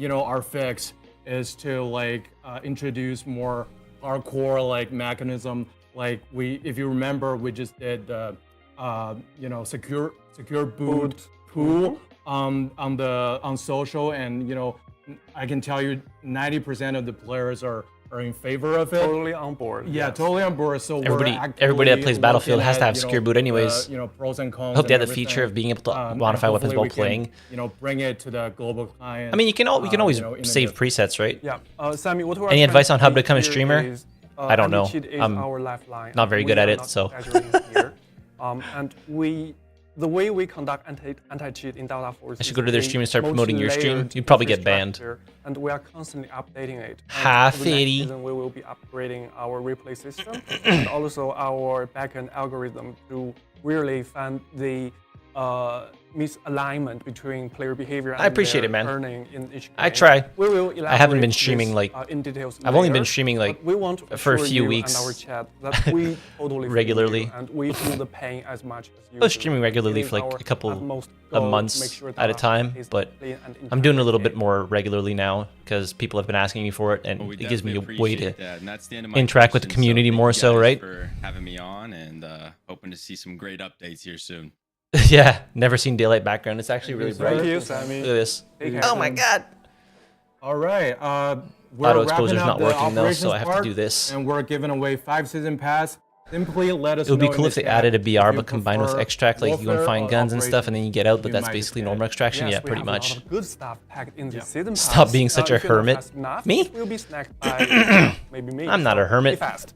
S2: our fix is to introduce more hardcore mechanism. If you remember, we just did the secure boot pool on social, and I can tell you 90% of the players are in favor of it.
S3: Totally on board.
S2: Yeah,
S3: yes.
S2: totally on board. So
S1: Everybody that plays Battlefield has to have secure boot anyways.
S2: Pros and cons.
S1: I hope they have
S2: and
S1: the feature of
S2: everything.
S1: being able to
S2: And
S1: modify weapons
S2: hopefully
S1: while
S2: we can,
S1: playing.
S2: bring it to the global client.
S1: I mean, we can always
S2: in
S1: save
S2: the-
S1: presets, right?
S3: Yeah, Sammy, what we're
S1: Any
S3: trying
S1: advice
S3: to
S1: on how to
S3: say
S1: become a
S3: here
S1: streamer?
S3: is,
S1: I don't know.
S3: anti-cheat is
S1: I'm
S3: our lifeline.
S1: not very
S3: We
S1: good at
S3: are
S1: it,
S3: not
S1: so.
S3: exaggerating here. And the way we conduct anti-cheat in Delta Force.
S1: I should go to their stream and start promoting your stream. You'd probably get banned.
S3: And we are constantly updating it. And
S1: Half
S3: for the next
S1: 80.
S3: season, we will be upgrading our replay system and also our backend algorithm to really find the misalignment between player behavior and
S1: I appreciate
S3: their
S1: it, man.
S3: earning in each game.
S1: I try.
S3: We will
S1: I haven't been
S3: elaborate
S1: streaming
S3: this, in details
S1: I've only
S3: later,
S1: been streaming
S3: but we want to
S1: for a
S3: assure
S1: few
S3: you
S1: weeks
S3: and our chat that we totally feel
S1: regularly.
S3: you and we feel the pain as much as you
S1: I was
S3: do.
S1: streaming regularly
S3: It is
S1: for
S3: our
S1: a couple
S3: utmost
S1: of
S3: goal to
S1: months
S3: make sure
S1: at a
S3: Delta
S1: time,
S3: is
S1: but
S3: clean and
S1: I'm doing a little
S3: entirely
S1: bit more regularly now because people have been asking me for it, and
S7: Well, we
S1: it gives me a
S7: definitely
S1: way to
S7: appreciate that, and that's the end of my
S1: interact with the
S7: questions,
S1: community
S7: thank
S1: more
S7: you
S1: so,
S7: guys
S1: right?
S7: For having me on, and hoping to see some great updates here soon.
S1: Yeah, never seen daylight background. It's actually really bright.
S3: Thank you,
S1: Look
S3: Sammy.
S1: at this.
S3: Take care.
S1: Oh my god.
S2: All right. We're
S1: Auto
S2: wrapping
S1: exposure's
S2: up
S1: not
S2: the
S1: working though, so
S2: operations
S1: I have to
S2: part,
S1: do this.
S2: And we're giving away 5 season pass. Simply let us know.
S1: It would be
S2: in
S1: cool
S2: the
S1: if they
S2: chat
S1: added a BR
S2: if you
S1: but combined with
S2: prefer
S1: extract, like you go and
S2: warfare
S1: find
S2: or
S1: guns and stuff, and then you get out, but
S2: you
S1: that's
S2: might
S1: basically
S2: get.
S1: normal extraction.
S3: Yes,
S1: Yeah,
S3: we
S1: pretty
S3: have
S1: much.
S3: A lot of good stuff packed in this season pass.
S1: Stop being such a
S3: if you're not
S1: hermit.
S3: fast enough,
S1: Me?
S3: it will be snacked by maybe me.
S1: I'm not a
S3: so
S1: hermit.
S3: Be fast.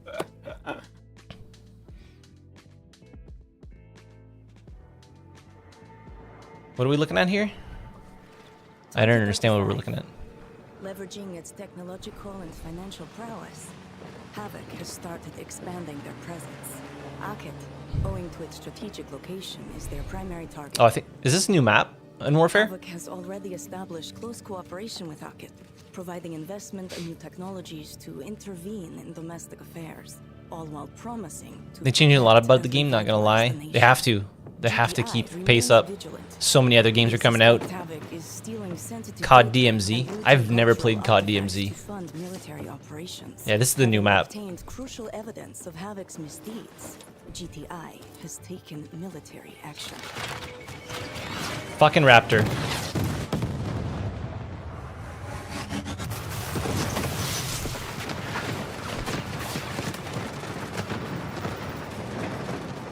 S1: What are we looking at here? I don't understand what we're looking at.
S8: Leveraging its technological and financial prowess, Havoc has started expanding their presence. Akit, owing to its strategic location, is their primary target.
S1: Oh, I think, is this a new map in Warfare?
S8: Havoc has already established close cooperation with Akit, providing investment and new technologies to intervene in domestic affairs, all while promising to
S1: They changed a lot
S8: protect
S1: about the
S8: as
S1: game, not gonna
S8: vitalize
S1: lie.
S8: the nation.
S1: They have to. They have to
S8: GTI
S1: keep
S8: remains
S1: pace up.
S8: vigilant.
S1: So many other games are coming out.
S8: Havoc is stealing sensitive
S1: COD
S8: data
S1: DMZ.
S8: and looting
S1: I've never
S8: cultural
S1: played COD
S8: artifacts
S1: DMZ.
S8: to fund military operations.
S1: Yeah, this is the new
S8: Having
S1: map.
S8: obtained crucial evidence of Havoc's misdeeds, GTI has taken military action.
S1: Fucking Raptor.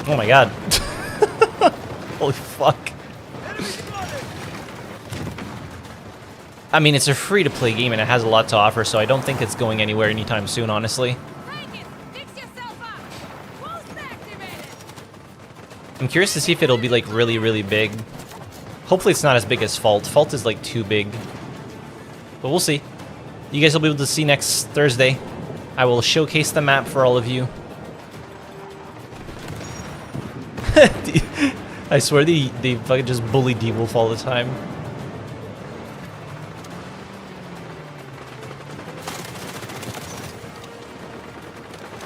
S1: Oh my god. Holy fuck. I mean, it's a free-to-play game and it has a lot to offer, so I don't think it's going anywhere anytime soon, honestly. I'm curious to see if it'll be like really, really big. Hopefully it's not as big as Fault. Fault is like too big. But we'll see. You guys will be able to see next Thursday. I will showcase the map for all of you. I swear they fucking just bully D-Wolf all the time.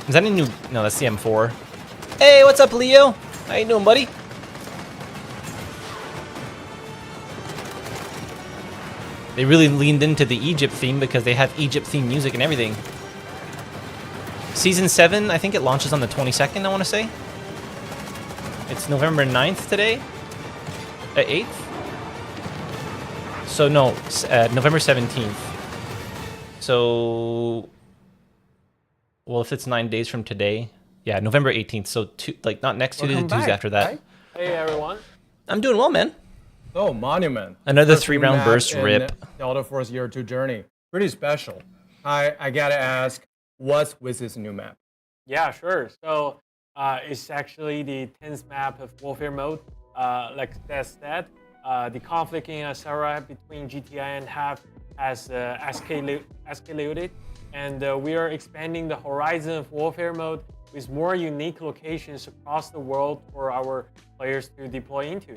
S1: Is that a new... No, that's the M4. Hey, what's up, Leo? How you doing, buddy? They really leaned into the Egypt theme because they have Egypt theme music and everything. Season 7, I think it launches on the 22nd, I want to say. It's November 9th today? 8th? So, no, November 17th. So... Well, if it's 9 days from today... Yeah, November 18th, so not next Tuesday, the Tuesday after that.
S2: Right?
S6: Hey everyone.
S1: I'm doing well, man.
S2: Oh, Monument.
S1: Another
S2: First
S1: 3-round
S2: map
S1: burst,
S2: in
S1: rip.
S2: Delta Force Year 2 Journey. Pretty special. I gotta ask, what's with this new map?
S9: Yeah, sure. So it's actually the 10th map of Warfare mode. Like Seth said, the conflict in Asara between GTI and HAV has escalated, and we are expanding the horizon of warfare mode with more unique locations across the world for our players to deploy into.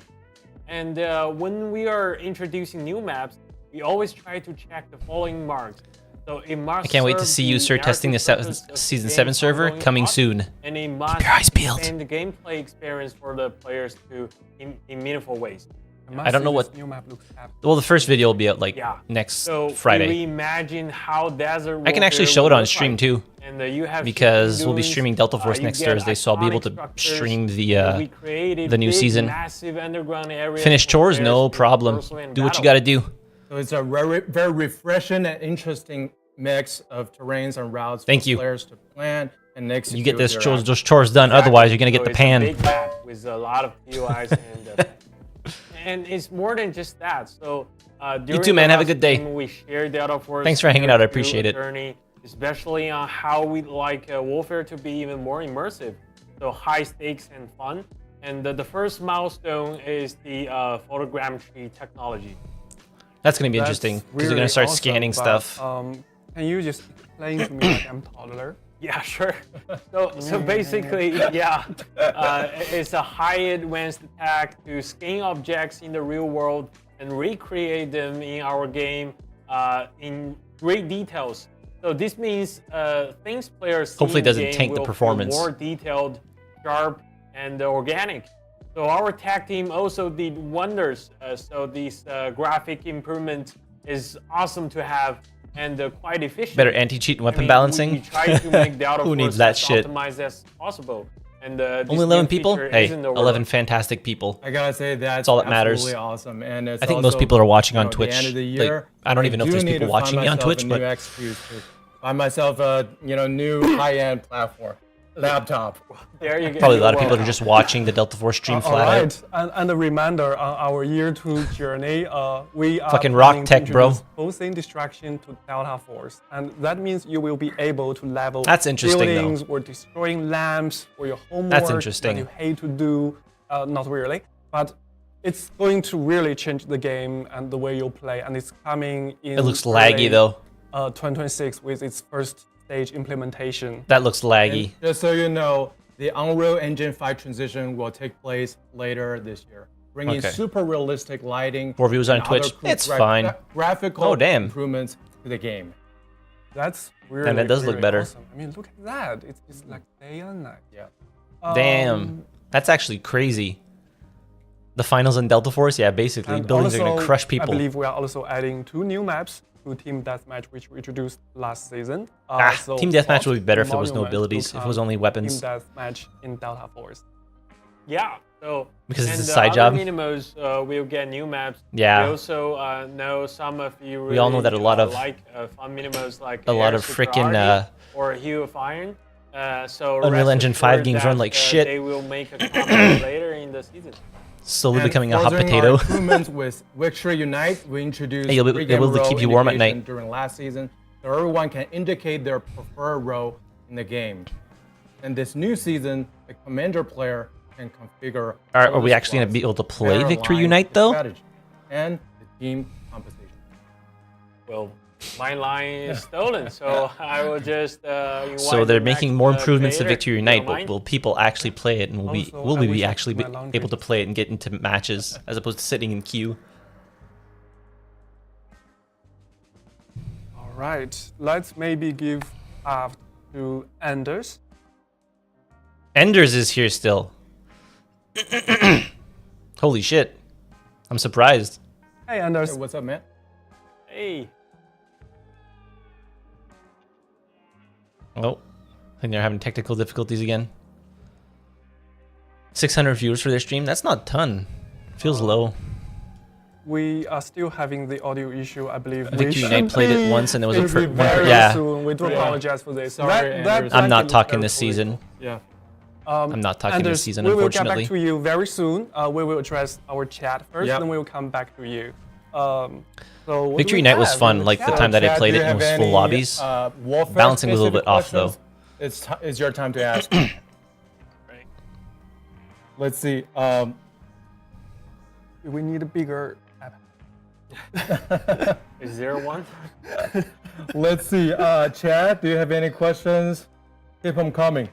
S9: And when we are introducing new maps, we always try to check the following marks. So it must
S1: I can't wait to
S9: serve
S1: see you,
S9: the
S1: sir, testing the
S9: narrative purpose of
S1: Season
S9: game's
S1: 7 server
S9: ongoing
S1: coming
S9: plot,
S1: soon.
S9: and it must
S1: your eyes peeled.
S9: expand the gameplay experience for the players in meaningful ways.
S1: I don't know what.
S3: New map looks
S1: Well, the first video will be out like
S9: Yeah.
S1: next
S9: So
S1: Friday.
S9: we imagine how desert
S1: I can actually
S9: warfare
S1: show it
S9: will
S1: on
S9: look
S1: stream
S9: like.
S1: too,
S9: And you have
S1: because we'll be
S9: shipbuildings,
S1: streaming Delta Force
S9: you
S1: next
S9: get
S1: Thursday, so I'll be able
S9: iconic
S1: to
S9: structures,
S1: stream
S9: we
S1: the
S9: created
S1: new
S9: big,
S1: season.
S9: Massive underground areas
S1: Finish
S9: for
S1: chores,
S9: players
S1: no
S9: to
S1: problem.
S9: pursue and
S1: Do what you
S9: battle.
S1: gotta do.
S2: So it's a very refreshing and interesting mix of terrains and routes
S1: Thank
S2: for
S1: you.
S2: players to plan and execute.
S1: You get those
S2: their
S1: chores,
S2: actions.
S1: those chores done. Otherwise, you're gonna get
S9: So
S1: the
S9: it's
S1: pan.
S9: A big map with a lot of POIs and it's more than just that. So during
S1: too,
S9: the
S1: man. Have a
S9: last
S1: good day.
S9: stream, we shared Delta Force.
S1: Thanks for hanging out. I appreciate it.
S9: Journey, especially on how we'd like warfare to be even more immersive. So high stakes and fun. And the first milestone is the photogrammetry technology.
S1: That's gonna be
S3: That's
S1: interesting because
S3: really
S1: they're gonna start
S3: awesome,
S1: scanning
S3: but,
S1: stuff.
S3: Can you just explain to me like I'm toddler?
S9: Yeah, sure. So basically, yeah, it's a high advanced attack to scan objects in the real world and recreate them in our game in great details. So this means things players see
S1: Hopefully it
S9: in the
S1: doesn't
S9: game
S1: tank the
S9: will feel
S1: performance.
S9: more detailed, sharp, and organic. So our tech team also did wonders. So this graphic improvement is awesome to have and quite efficient.
S1: Better anti-cheat and
S9: I
S1: weapon
S9: mean,
S1: balancing.
S9: We try to make Delta
S1: Who needs
S9: Force
S1: that
S9: as
S1: shit?
S9: optimized as possible. And this
S1: Only
S9: new
S1: 11 people?
S9: feature
S1: Hey,
S9: is in the
S1: 11
S9: works.
S1: fantastic people.
S2: I gotta say that's
S1: all that matters.
S2: absolutely awesome, and it's
S1: I think most
S2: also,
S1: people are watching
S2: you
S1: on
S2: know,
S1: Twitch.
S2: The end of the
S1: Like,
S2: year,
S1: I don't even know if
S2: do
S1: there's
S2: need
S1: people
S2: to find
S1: watching me on
S2: myself
S1: Twitch,
S2: a
S1: but
S2: new excuse to find myself a new high-end platform, laptop.
S9: There you go.
S1: probably a lot of
S9: You're
S1: people are
S9: welcome.
S1: just watching the Delta Force stream
S3: All
S1: flat out.
S3: right, and a reminder on our year 2 journey, we are
S1: Fucking rock
S3: planning to
S1: tech, bro.
S3: introduce Pulsing distraction to Delta Force, and that means you will be able to level
S1: That's interesting, though.
S3: buildings or destroying lamps or your homework
S1: interesting.
S3: that you hate to do. Not really, but it's going to really change the game and the way you play, and it's coming in.
S1: It looks laggy though.
S3: 2026 with its first stage implementation.
S1: That looks laggy.
S2: And just so you know, the Unreal Engine 5 transition will take place later this year, bringing
S1: Okay.
S2: super realistic lighting.
S1: More views on
S2: and other
S1: Twitch.
S2: cool
S1: It's fine.
S2: Graphical
S1: Oh, damn.
S2: improvements to the game.
S3: That's really,
S1: that does look
S3: really
S1: better.
S3: Awesome. I mean, look at that. It's just like day and night.
S2: Yeah.
S1: Damn. That's actually crazy. The finals in Delta Force, yeah, basically.
S3: And
S1: Buildings are gonna
S3: also,
S1: crush people.
S3: I believe we are also adding 2 new maps to Team Deathmatch, which we introduced last season. So
S1: Team Deathmatch would be better if there
S3: Team
S1: was no
S3: Monument
S1: abilities,
S3: will
S1: if it was
S3: come
S1: only weapons.
S3: Team Deathmatch in Delta Force.
S9: Yeah. So
S1: Because it's
S9: and
S1: a side
S9: other
S1: job.
S9: Minimos will get new maps.
S1: Yeah.
S9: We also know some of you really
S1: all know that a lot of-
S9: like fun Minimos like
S1: a lot
S9: Air
S1: of frickin',
S9: Superiority or Hue of Iron. So
S1: Unreal
S9: rest
S1: Engine 5
S9: assured
S1: games
S9: that,
S1: run like shit.
S9: They will make a comment later in the season.
S1: Slowly
S2: And
S1: becoming a hot
S2: furthering
S1: potato.
S2: our improvements with Victory Unite, we introduced
S1: Hey, you'll be
S2: pre-game
S1: able to
S2: role
S1: keep you warm at
S2: indication
S1: night.
S2: during last season, so everyone can indicate their preferred role in the game. And this new season, the commander player can configure.
S1: Are
S2: all
S1: we
S2: the
S1: actually gonna
S2: squads
S1: be able to play
S2: better
S1: Victory
S2: aligned
S1: Unite,
S2: with
S1: though?
S2: strategy and the team composition.
S9: Well, my line is stolen, so I will just invite
S1: So they're
S9: the
S1: making
S9: next,
S1: more improvements to
S9: creator,
S1: Victory
S9: if you
S1: Unite,
S9: don't
S1: but
S9: mind.
S1: will people actually play it, and will
S3: Also,
S1: will
S3: I
S1: we
S3: wish
S1: be
S3: I
S1: actually
S3: took
S1: be
S3: my laundry.
S1: able to play it and get into matches as opposed to sitting in queue?
S3: All right, let's maybe give up to Anders.
S1: Enders is here still. Holy shit. I'm surprised.
S3: Hey, Anders.
S2: Hey, what's up, man?
S9: Hey.
S1: Oh, I think they're having technical difficulties again. 600 viewers for their stream? That's not a ton. Feels low.
S3: We are still having the audio issue, I believe.
S1: Victory Unite played it once and there was a
S3: It'll be very
S1: yeah.
S3: soon. We do apologize for this.
S2: Sorry, Anders.
S1: I'm not
S3: packet
S1: talking
S3: looks
S1: this
S3: very
S1: season.
S2: Yeah.
S1: I'm not talking
S3: Anders,
S1: this season,
S3: we will
S1: unfortunately.
S3: get back to you very soon. We will address our chat first,
S2: Yep.
S3: then we will come back to you. So what do
S1: Victory
S3: we
S1: Unite was
S3: have in
S1: fun,
S3: the
S1: like the
S3: chat?
S1: time that I
S2: Chad,
S1: played
S2: do
S1: it
S2: you
S1: and it
S2: have
S1: was full
S2: any,
S1: lobbies.
S2: warfare
S1: Balancing was a little
S2: specific
S1: bit off, though.
S2: questions? It's your time to ask.
S9: Right.
S2: Let's see.
S3: We need a bigger app.
S9: Is there one?
S2: Let's see. Chad, do you have any questions? Keep them coming.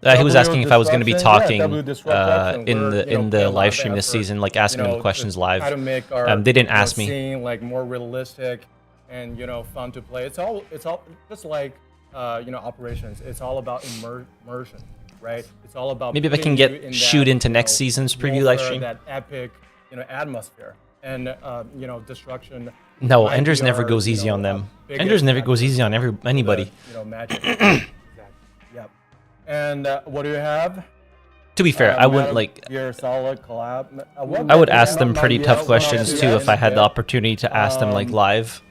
S1: He was asking if I was going to be talking
S2: W disruption.
S1: in
S2: We're,
S1: the
S2: put a lot
S1: live
S2: of
S1: stream this
S2: effort,
S1: season, like asking them questions live.
S2: Try to make our,
S1: they didn't ask me.
S2: Scene like more realistic and fun to play. It's all just like operations. It's all about immersion, right? It's all about
S1: Maybe if I can get shoot into next season's preview live stream.
S2: That epic atmosphere and destruction.
S1: No, Enders never goes easy on them. Enders never goes easy on anybody.
S2: Magic. Exactly. Yep. And what do you have?
S1: To be fair, I wouldn't like.
S2: Your solid collab.
S1: I would ask them pretty tough questions too if I had the opportunity to ask them like live.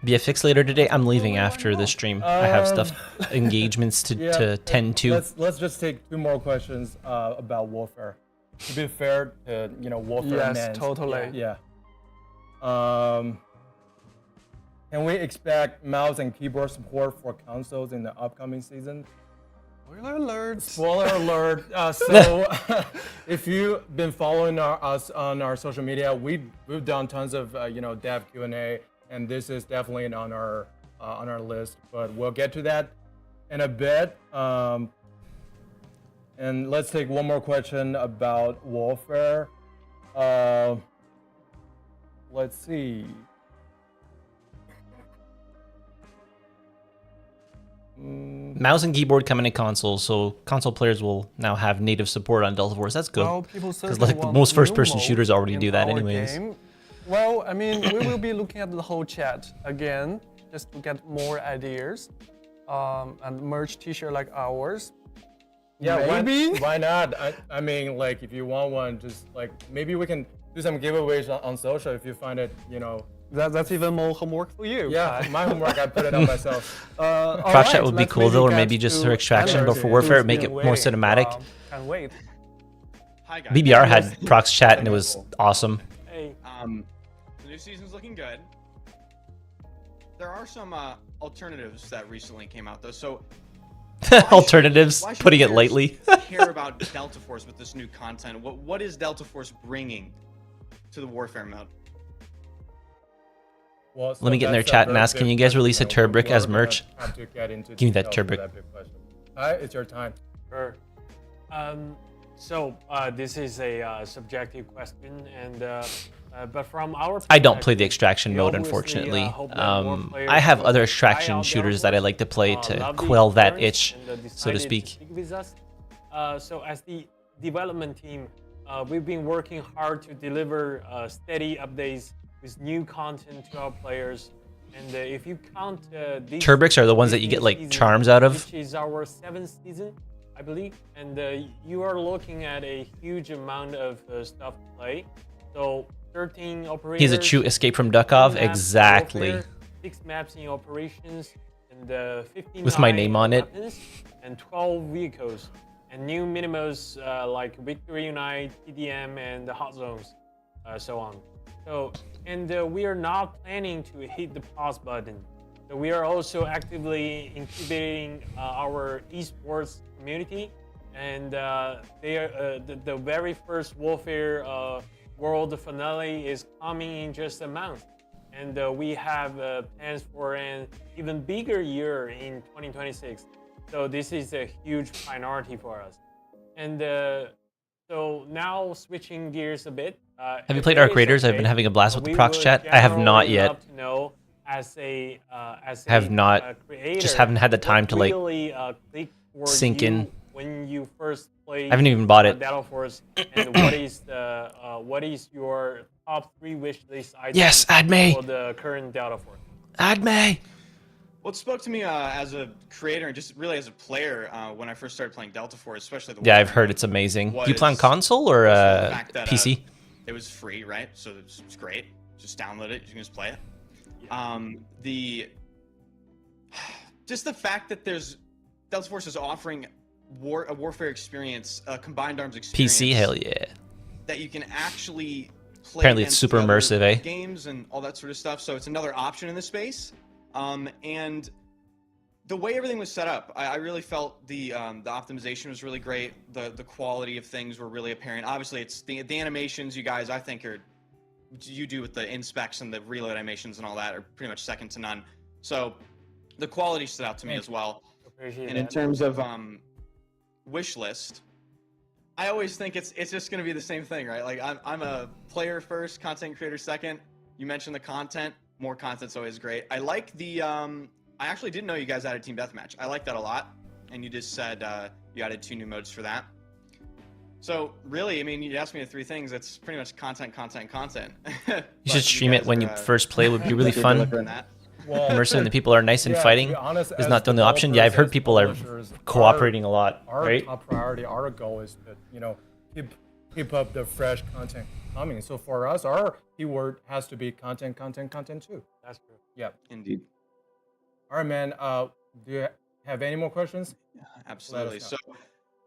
S1: VFX later today. I'm leaving after the stream. I have stuff, engagements to tend to.
S2: Let's just take 2 more questions about Warfare. To be fair to Warfare.
S3: Yes, totally.
S2: Yeah. Can we expect mouse and keyboard support for consoles in the upcoming season?
S3: Spoiler alert.
S2: Spoiler alert. So, if you've been following us on our social media, we've done tons of dev Q&A, and this is definitely on our list. But we'll get to that in a bit. And let's take one more question about Warfare. Let's see.
S1: Mouse and keyboard coming to console, so console players will now have native support on Delta Force. That's good.
S3: Well,
S1: because like most first-person shooters already do that anyways.
S3: Game. Well, I mean, we will be looking at the whole chat again, just to get more ideas, and merch T-shirt like ours.
S2: Yeah,
S3: maybe.
S2: Why not? I mean, like, if you want one, just like maybe we can do some giveaways on social if you find it,
S3: That's even more homework for you.
S2: Yeah, my homework, I put it on myself.
S1: Proc chat would be cool though, or maybe just for extraction, but for Warfare, make it more cinematic.
S3: Can't wait.
S10: Hi guys.
S1: BBR had Proc's chat and it was awesome.
S3: Hey.
S10: The new season's looking good. There are some alternatives that recently came out though. So
S1: alternatives,
S10: why should
S1: putting it
S10: players
S1: lightly.
S10: care about Delta Force with this new content? What is Delta Force bringing to the Warfare mode?
S2: Well,
S1: Let me get in their chat and ask, can you guys release a Turbrick as merch? Give me that Turbrick.
S2: Hi, it's your time.
S9: Sure. So this is a subjective question, and but from our
S1: I don't play the
S9: perspective,
S1: extraction
S9: we
S1: mode,
S9: obviously,
S1: unfortunately.
S9: hope that more players
S1: I have
S9: will
S1: other
S9: try
S1: extraction
S9: out
S1: shooters
S9: Delta
S1: that I
S9: Force,
S1: like to play to
S9: love the
S1: quell that
S9: experience,
S1: itch,
S9: and,
S1: so to
S9: decided
S1: speak.
S9: with us. So as the development team, we've been working hard to deliver steady updates with new content to our players. And if you count these
S1: Turbricks are the ones that you get like
S9: season,
S1: charms out of.
S9: which is our 7th season, I believe, and you are looking at a huge amount of stuff to play. So 13 operators.
S1: He's a true escape from Duckov,
S9: maps in
S1: exactly.
S9: warfare, 6 maps in operations, and 59
S1: With my name on it.
S9: weapons, and 12 vehicles, and new minimos like Victory Unite, TDM, and the Hot Zones, so on. So, and we are not planning to hit the pause button. So we are also actively incubating our esports community, and they are the very first Warfare World finale is coming in just a month, and we have plans for an even bigger year in 2026. So this is a huge priority for us. And so now switching gears a bit.
S1: Have you played Arc Raiders? I've been having a blast with the Prox chat. I have not yet. Have not. Just haven't had the time to like sink in.
S9: When you first played,
S1: I haven't even bought it.
S9: Delta Force, and what is your top 3 wish list items?
S1: Yes, add me.
S9: For the current Delta Force.
S1: Add me.
S10: What spoke to me as a creator and just really as a player when I first started playing Delta Force, especially the
S1: Yeah, I've heard it's amazing. Do you play on console or PC?
S10: It was free, right? So it's great. Just download it. You can just play it.
S9: Yeah.
S10: Just the fact that there's Delta Force is offering a warfare experience, a combined arms experience.
S1: PC, hell yeah.
S10: That you can actually play.
S1: Apparently it's super immersive, eh?
S10: Games and all that sort of stuff. So it's another option in the space. And the way everything was set up, I really felt the optimization was really great. The quality of things were really apparent. Obviously, it's the animations, you guys, I think are you do with the inspects and the reload animations and all that are pretty much second to none. So the quality stood out to me as well.
S9: Appreciate
S10: And in
S9: that.
S10: terms of wish list, I always think it's just going to be the same thing, right? Like I'm a player first, content creator second. You mentioned the content. More content's always great. I like the I actually didn't know you guys added team deathmatch. I like that a lot. And you just said you added 2 new modes for that. So really, I mean, you asked me the 3 things. It's pretty much content.
S1: You should stream it when you first play. Would be really fun.
S2: Well,
S1: Immersive and the people are nice and
S2: yeah, to
S1: fighting
S2: be honest,
S1: is
S2: as
S1: not the only option. Yeah, I've heard
S2: developers,
S1: people are
S2: as publishers,
S1: cooperating a lot,
S2: our
S1: right?
S2: top priority, our goal is to, keep up the fresh content coming. So for us, our keyword has to be content too.
S9: That's true.
S2: Yeah.
S10: Indeed.
S2: All right, man. Do you have any more questions?
S10: Absolutely.
S2: Let us know.
S10: So,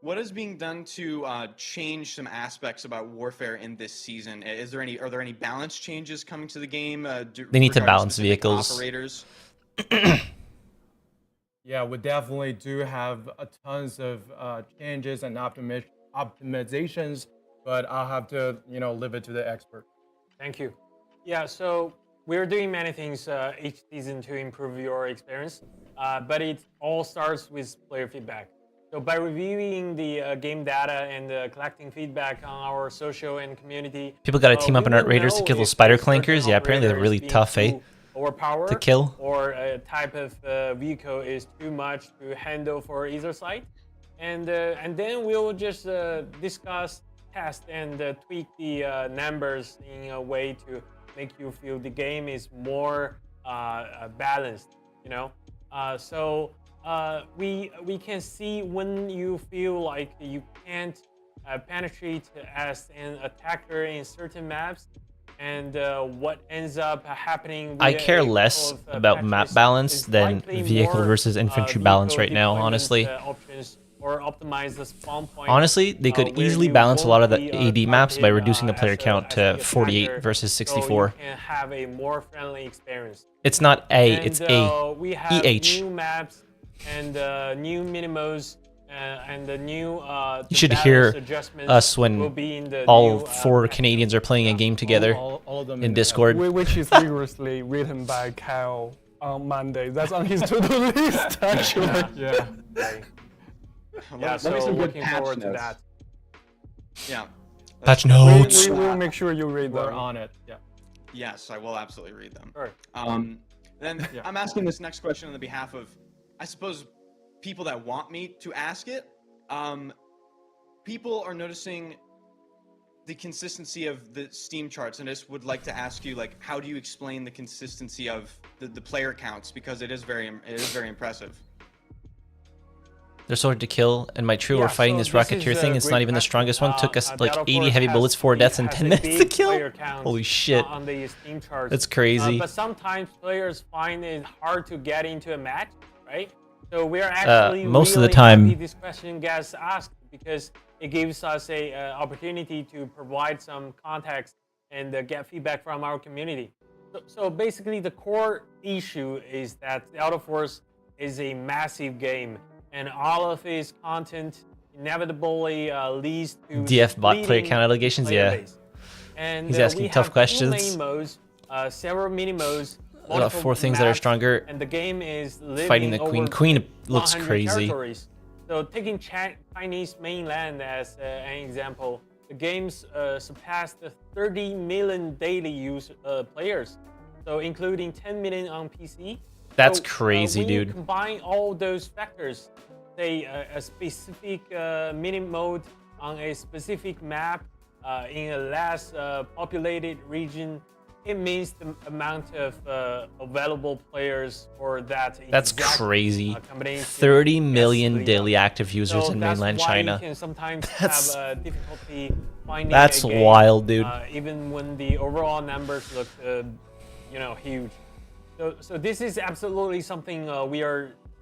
S10: what is being done to change some aspects about warfare in this season? Are there any balance changes coming to the game?
S1: They need to
S10: regarding
S1: balance
S10: specific
S1: vehicles.
S10: Operators.
S2: Yeah, we definitely do have tons of changes and optimizations, but I'll have to, leave it to the expert.
S9: Thank you. Yeah, so we're doing many things each season to improve your experience, but it all starts with player feedback. So by reviewing the game data and collecting feedback on our social and community,
S1: People got to team up in Art Raiders to kill those spider clankers. Yeah, apparently they're really tough, eh?
S9: Overpowered
S1: To kill.
S9: or a type of vehicle is too much to handle for either side, and then we'll just discuss, test, and tweak the numbers in a way to make you feel the game is more balanced. So we can see when you feel like you can't penetrate as an attacker in certain maps. And what ends up happening.
S1: I care less about map balance than vehicle versus infantry balance right now, honestly.
S9: Or optimize the spawn point,
S1: Honestly, they could easily balance a lot of the AD maps by reducing the player count to 48
S9: attacker,
S1: versus
S9: so
S1: 64.
S9: you can have a more friendly experience.
S1: It's not A,
S9: And,
S1: it's A.
S9: we have
S1: EH.
S9: new maps and new minimos and the new.
S1: You should hear us
S9: will
S1: when
S9: be in the
S1: all
S9: new,
S1: 4 Canadians are playing a game together
S2: All of them
S1: in Discord.
S3: Which is rigorously written by Kyle on Monday. That's on his to-do list, actually.
S2: Yeah.
S9: Yeah, so looking forward to that.
S10: Yeah.
S1: Patch notes.
S3: We will make sure you read
S2: We're
S3: them.
S2: on it. Yeah.
S10: Yes, I will absolutely read them.
S9: Sure.
S10: Then I'm asking this next question on the behalf of, I suppose, people that want me to ask it. People are noticing the consistency of the Steam charts, and I just would like to ask you, like, how do you explain the consistency of the player counts? Because it is very impressive.
S1: They're so hard to kill, and my trio
S9: Yeah,
S1: we're fighting
S9: so
S1: this
S9: this
S1: Rocketeer
S9: is
S1: thing.
S9: a
S1: It's
S9: great
S1: not even the
S9: question.
S1: strongest one. Took us like
S9: Battle
S1: 80
S9: Force
S1: heavy
S9: has
S1: bullets, 4 deaths, and
S9: has
S1: 10
S9: a
S1: minutes to
S9: big
S1: kill.
S9: player count,
S1: Holy shit.
S9: On the Steam charts.
S1: That's crazy.
S9: But sometimes players find it hard to get into a match, right? So we're actually
S1: most of the
S9: really
S1: time.
S9: happy this question gets asked because it gives us a opportunity to provide some context and get feedback from our community. So basically, the core issue is that Delta Force is a massive game, and all of its content inevitably leads to
S1: DF bot player
S9: depleting
S1: count allegations,
S9: player
S1: yeah.
S9: base. And
S1: He's asking
S9: we
S1: tough
S9: have 2
S1: questions.
S9: main modes, several mini modes,
S1: We got
S9: multiple
S1: 4 things that are
S9: maps,
S1: stronger.
S9: and the game is living
S1: Fighting the Queen.
S9: over
S1: Queen looks
S9: 100
S1: crazy.
S9: territories. So taking Chinese mainland as an example, the game's surpassed 30 million daily players, so including 10 million on PC.
S1: That's
S9: So,
S1: crazy,
S9: when you
S1: dude.
S9: combine all those factors, say a specific mini mode on a specific map in a less populated region, it means the amount of available players for that.
S1: That's
S9: exact,
S1: crazy.
S9: combination
S1: 30
S9: gets
S1: million
S9: split
S1: daily
S9: up.
S1: active users
S9: So
S1: in
S9: that's
S1: mainland
S9: why
S1: China.
S9: You can sometimes
S1: That's-
S9: have difficulty finding
S1: That's
S9: a game,
S1: wild, dude.
S9: even when the overall numbers look, huge. So this is absolutely something we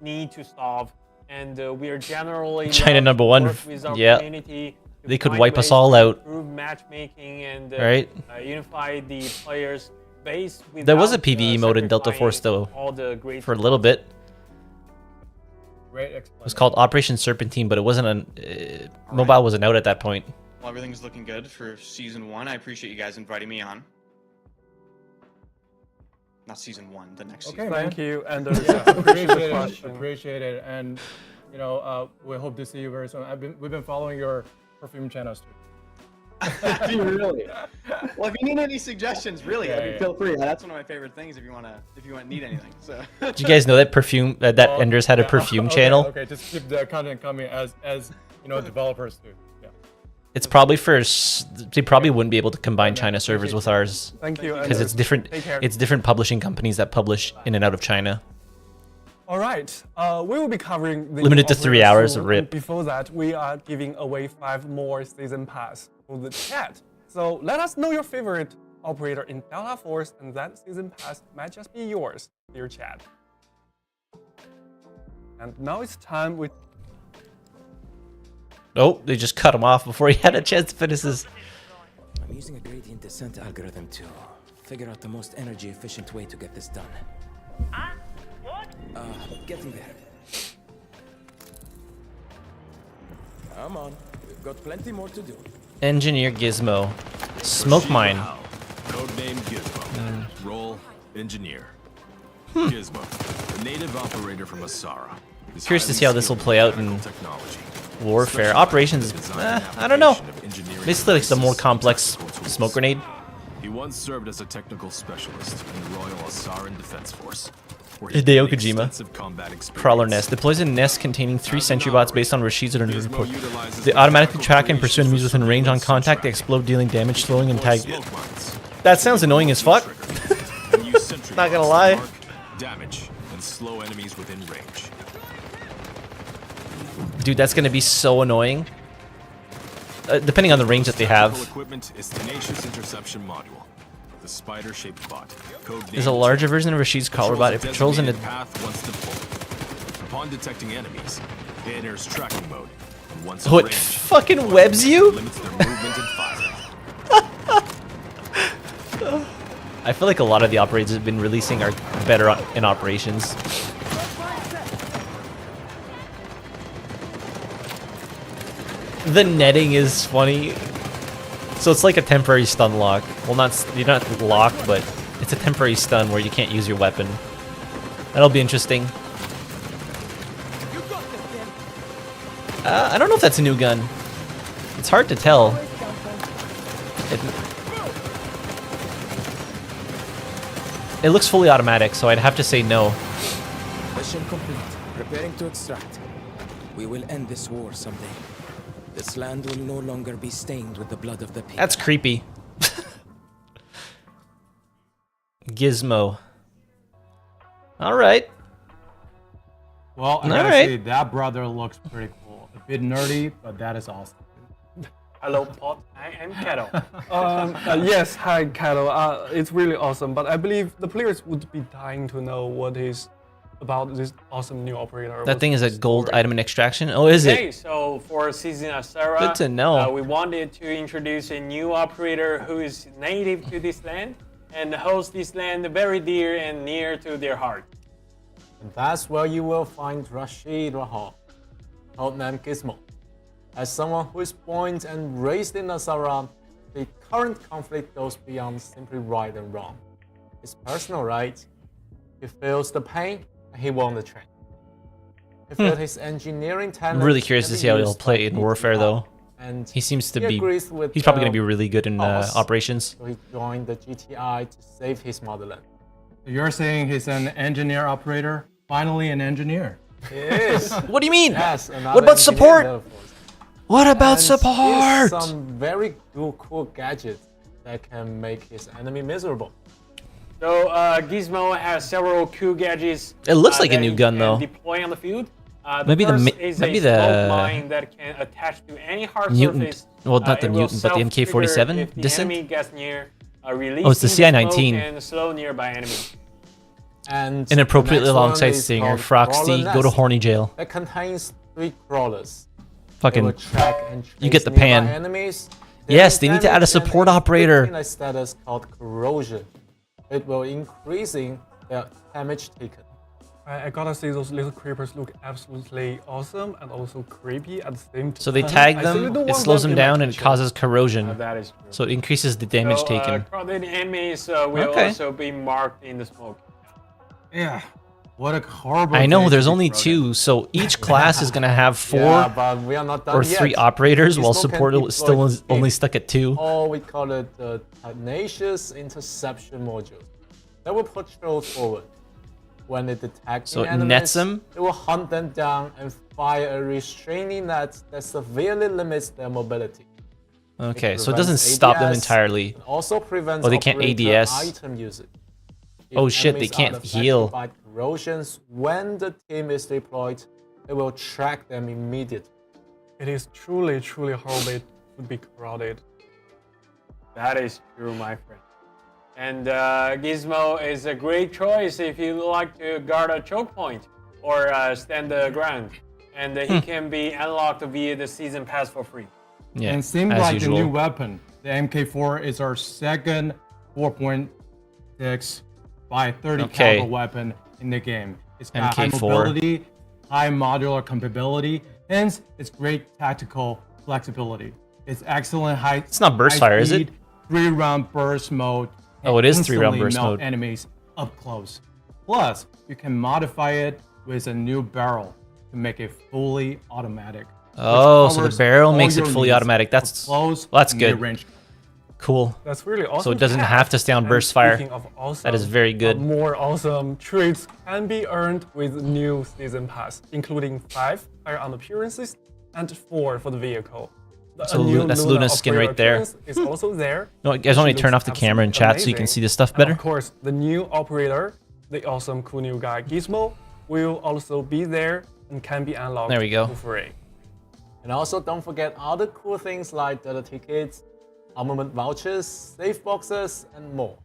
S9: need to solve, and we are generally
S1: China
S9: love
S1: number
S9: to
S1: one.
S9: work with our
S1: Yeah.
S9: community to
S1: They could
S9: find
S1: wipe us
S9: ways
S1: all
S9: to
S1: out.
S9: improve matchmaking and
S1: Right?
S9: Unify the players base.
S1: There was a
S9: without,
S1: PvE mode in Delta Force,
S9: sacrificing
S1: though,
S9: all the great
S1: for a little bit.
S2: Great
S1: It was
S2: explanation.
S1: called Operation Serpentine, but it wasn't mobile wasn't out at that point.
S10: Well, everything's looking good for season 1. I appreciate you guys inviting me on. not season 1, the next
S2: Okay,
S10: season.
S2: man.
S3: Thank you, and
S2: Appreciate
S3: the
S2: it.
S3: question.
S2: Appreciate it. And you know, we hope to see you very soon. We've been following your perfume channels too.
S10: Do you really? Well, if you need any suggestions, really,
S2: Yeah,
S10: I mean,
S2: yeah.
S10: feel free. That's one of my favorite things if you need anything. So.
S1: Did you guys know that perfume that
S2: Well,
S1: Enders had a
S2: yeah,
S1: perfume
S2: okay,
S1: channel?
S2: Okay, just keep the content coming as you know, developers do. Yeah.
S1: It's probably they probably wouldn't be able to combine China servers with ours
S3: Thank you.
S1: because it's different.
S3: Take care.
S1: It's different publishing companies that publish in and out of China.
S3: All right, we will be covering the
S1: Limited to 3 hours,
S3: soon.
S1: rip.
S3: Before that, we are giving away 5 more season pass for the chat. So let us know your favorite operator in Delta Force, and that season pass might just be yours, dear chat. And now it's time with.
S1: Oh, they just cut him off before he had a chance to finish his.
S5: I'm using a gradient descent algorithm to figure out the most energy efficient way to get this done. Getting there. Come on, we've got plenty more to do.
S1: Engineer Gizmo, smoke mine.
S4: Codename Gizmo. Role Engineer. Gizmo, a native operator from Asara. is
S1: Curious to
S4: highly
S1: see how this will
S4: skilled
S1: play out in
S4: medical technology.
S1: warfare.
S4: Specialized
S1: Operations,
S4: in the design and
S1: I don't know.
S4: application of engineering
S1: Basically, like the more
S4: devices
S1: complex
S4: and tools.
S1: smoke grenade.
S4: He once served as a technical specialist in the Royal Asaran Defense Force. where
S1: Hideo
S4: he gained
S1: Kojima.
S4: extensive combat experience.
S1: Crawler nest deploys a nest containing 3 sentry bots based on Rashid's
S4: Gizmo
S1: report.
S4: utilizes
S1: They
S4: the
S1: automatically
S4: tactical
S1: track and pursue
S4: creations
S1: enemies
S4: of
S1: within range on
S4: surveillance
S1: contact. They
S4: and
S1: explode, dealing damage, slowing and
S4: deploy
S1: tagging.
S4: smoke mines.
S1: That sounds annoying as fuck.
S4: And use sentry
S1: Not gonna
S4: bots to
S1: lie.
S4: mark, damage, and slow enemies within range.
S1: Dude, that's gonna be so annoying. Depending on the range that they have.
S4: Tactical equipment is Tenacious Interception Module. The spider-shaped bot.
S1: There's a larger version of Rashid's crawler bot. It patrols in a...
S4: path once deployed. Upon detecting enemies, it enters tracking mode. And once
S1: Oh,
S4: in
S1: it
S4: range,
S1: fucking webs you?
S4: limits their movement and fire.
S1: I feel like a lot of the operators have been releasing are better in operations. The netting is funny. So it's like a temporary stun lock. Well, you're not locked, but it's a temporary stun where you can't use your weapon. That'll be interesting. I don't know if that's a new gun. It's hard to tell. It looks fully automatic, so I'd have to say no.
S5: Mission complete. Preparing to extract. We will end this war someday. This land will no longer be stained with the blood of the people.
S1: That's creepy. Gizmo. All right.
S2: Well, I gotta say, that brother looks pretty cool. A bit nerdy, but that is awesome.
S9: Hello, Pot. I am Kettle.
S3: Yes, hi, Kato. It's really awesome, but I believe the players would be dying to know what is about this awesome new operator.
S1: That thing is a gold item in extraction. Oh, is
S9: Okay,
S1: it?
S9: so for season Asara,
S1: Good to know.
S9: we wanted to introduce a new operator who is native to this land and holds this land very dear and near to their heart.
S6: And that's where you will find Rashid Rahal, codename Gizmo. As someone who is born and raised in Asara, the current conflict goes beyond simply right and wrong. It's personal, right? He feels the pain, and he won the train. He felt his engineering talent.
S1: I'm really curious to see how he'll play in Warfare, though.
S6: And
S1: He seems to be...
S6: agrees with
S1: He's probably going to be really good in
S6: boss.
S1: operations.
S6: So he joined the GTI to save his motherland.
S2: So you're saying he's an engineer operator? Finally an engineer.
S6: Yes.
S1: What do you mean?
S6: Yes.
S1: What about support? What about support?
S6: Some very cool gadgets that can make his enemy miserable.
S9: So Gizmo has several cool gadgets.
S1: It looks like a
S9: that
S1: new
S9: he
S1: gun,
S9: can
S1: though.
S9: Deploy on the field.
S1: Maybe the
S9: first
S1: mi-
S9: is
S1: maybe
S9: a
S1: the
S9: smoke mine that can attach to any hard
S1: mutant-
S9: surface.
S1: well, not the
S9: It will
S1: mutant, but the
S9: self-trigger
S1: MK47
S9: if the
S1: Dissent?
S9: enemy gets near, releasing
S1: Oh, it's the CI-19.
S9: smoke and slow nearby enemy.
S6: And
S1: Inappropriately
S6: the next one
S1: alongside
S6: is
S1: Stinger.
S6: called
S1: Frosty,
S6: Crawler
S1: go to
S6: Nest.
S1: horny jail.
S6: That contains 3 crawlers. They
S1: Fucking...
S6: will track and
S1: You get the
S6: trace nearby
S1: pan.
S6: Enemies.
S1: Yes, they need to add a
S6: Damage
S1: support
S6: and
S1: operator.
S6: inflicting a status called corrosion. It will increasing the damage taken.
S3: I gotta say, those little creepers look absolutely awesome and also creepy at the same time.
S1: So they tag
S3: I still
S1: them,
S3: don't
S1: it
S3: want
S1: slows them
S3: in my
S1: down, and it
S3: kitchen.
S1: causes corrosion.
S9: That is true.
S1: So it increases the damage
S9: So,
S1: taken.
S9: crowded enemies will
S1: Okay.
S9: also be marked in the smoke.
S2: Yeah. What a horrible.
S1: I know
S2: place
S1: there's
S2: to be
S1: only
S2: thrown
S1: 2, so each class is gonna have 4
S6: Yeah, but we are not done
S1: or
S6: yet.
S1: 3 operators, while
S6: Gizmo can
S1: support
S6: deploy
S1: still is only
S6: in
S1: stuck at 2.
S6: Or we call it the tenacious interception module. That will patrol forward. When it detects
S1: So it
S6: enemies,
S1: nets them?
S6: it will hunt them down and fire a restraining net that severely limits their mobility.
S1: Okay, so it
S6: prevents
S1: doesn't stop them
S6: ADS,
S1: entirely.
S6: and also prevents
S1: Oh, they can't
S6: operator
S1: ADS.
S6: item usage. If
S1: Oh shit, they
S6: enemies are
S1: can't
S6: affected
S1: heal.
S6: by corrosions when the team is deployed, it will track them immediately.
S3: It is truly, truly horrible to be crowded.
S9: That is true, my friend. And Gizmo is a great choice if you like to guard a choke point or stand the ground. And he can be unlocked via the season pass for free.
S1: Yeah,
S2: And seems
S1: as
S2: like
S1: usual.
S2: the new weapon, the MK4, is our second 4.6 by 30
S1: Okay.
S2: caliber weapon in the game. It's got high
S1: MK4.
S2: mobility, high modular compatibility, hence its great tactical flexibility. It's excellent high.
S1: It's not burst fire, is it?
S2: 3-round burst mode.
S1: Oh, it is 3-round
S2: instantly
S1: burst
S2: melt
S1: mode.
S2: Enemies up close. Plus, you can modify it with a new barrel to make it fully automatic.
S1: Oh, so the
S2: covers
S1: barrel
S2: all
S1: makes it
S2: your
S1: fully
S2: needs
S1: automatic.
S2: for
S1: That's
S2: close
S1: well, that's
S2: and
S1: good.
S2: mid-range.
S1: Cool.
S3: That's really awesome.
S1: So it doesn't
S3: to
S1: have to stay on
S3: And
S1: burst fire.
S3: speaking of awesome,
S1: That is very good.
S3: More awesome treats can be earned with new season pass, including 5 firearm appearances and 4 for the vehicle.
S1: So that's Luna's skin right there.
S3: Is also there.
S1: No, guys, want me to
S3: She
S1: turn
S3: looks
S1: off the camera and
S3: absolutely
S1: chat so you can
S3: amazing.
S1: see this stuff
S3: And
S1: better?
S3: of course, the new operator, the awesome cool new guy Gizmo, will also be there and can be unlocked
S1: There we go.
S3: for free.
S6: And also don't forget other cool things like the tickets, armament vouchers, safe boxes, and more.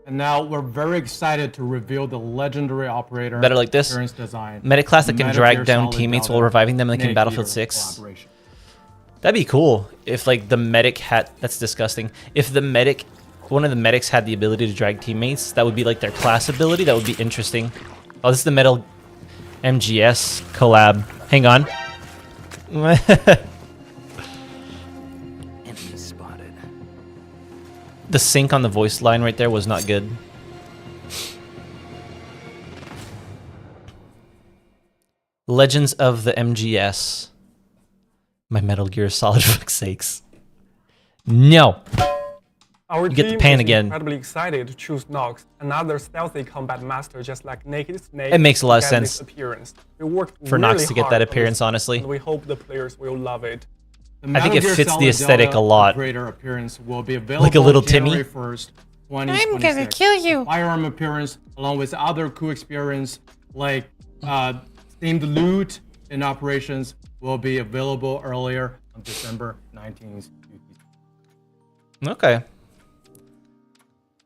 S2: And now we're very excited to reveal the legendary operator.
S1: Better like this.
S2: appearance design.
S1: Medic class that can
S2: Medicare
S1: drag down
S2: Solid
S1: teammates
S2: Delta
S1: while reviving them like in
S2: Nate
S1: Battlefield
S2: Peter
S1: 6.
S2: collaboration.
S1: That'd be cool if like the medic had. That's disgusting. If the medic, one of the medics had the ability to drag teammates, that would be like their class ability. That would be interesting. Oh, this is the Metal MGS collab. Hang on.
S5: Enemy spotted.
S1: The sync on the voice line right there was not good. Legends of the MGS. My Metal Gear Solid, fuck's sakes. No.
S3: Our
S1: You get the
S3: team
S1: pan
S3: is
S1: again.
S3: incredibly excited to choose Nox, another stealthy combat master just like Naked Snake.
S1: It makes a lot of
S3: to get this
S1: sense
S3: appearance. We worked
S1: for
S3: really
S1: Nox to get
S3: hard
S1: that
S3: on
S1: appearance,
S3: this,
S1: honestly.
S3: and we hope the players will love it.
S2: The
S1: I think
S2: Metal
S1: it
S2: Gear
S1: fits the
S2: Solid
S1: aesthetic
S2: Delta
S1: a lot.
S2: Operator appearance will be available
S1: Like a little
S2: January
S1: Timmy.
S2: 1st, 2026.
S11: I'm gonna kill you.
S2: Firearm appearance along with other cool experience like themed loot and operations will be available earlier on December 19th.
S1: Okay.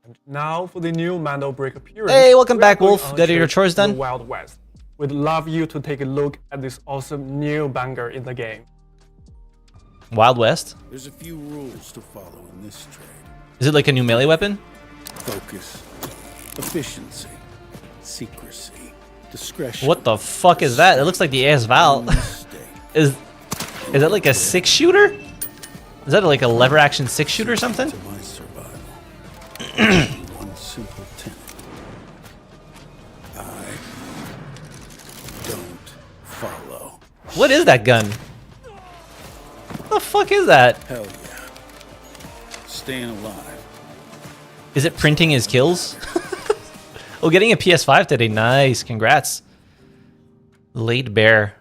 S3: And now for the new Mando Break appearance.
S1: Hey, welcome
S3: we are
S1: back,
S3: going
S1: Wolf.
S3: on
S1: Got your
S3: trip
S1: chores
S3: to the
S1: done?
S3: Wild West. We'd love you to take a look at this awesome new banger in the game.
S1: Wild West?
S12: There's a few rules to follow in this trade.
S1: Is it like a new melee weapon?
S12: Focus, efficiency, secrecy, discretion.
S1: What the fuck is that? It looks like the AS Val. Is that like a 6-shooter? Is that like a lever action 6-shooter or something?
S12: To my survival. One simple tenet. I don't follow.
S1: What is that gun? What the fuck is that?
S12: Hell yeah. Staying alive.
S1: Is it printing his kills? Oh, getting a PS5 today. Nice. Congrats. Laid Bear.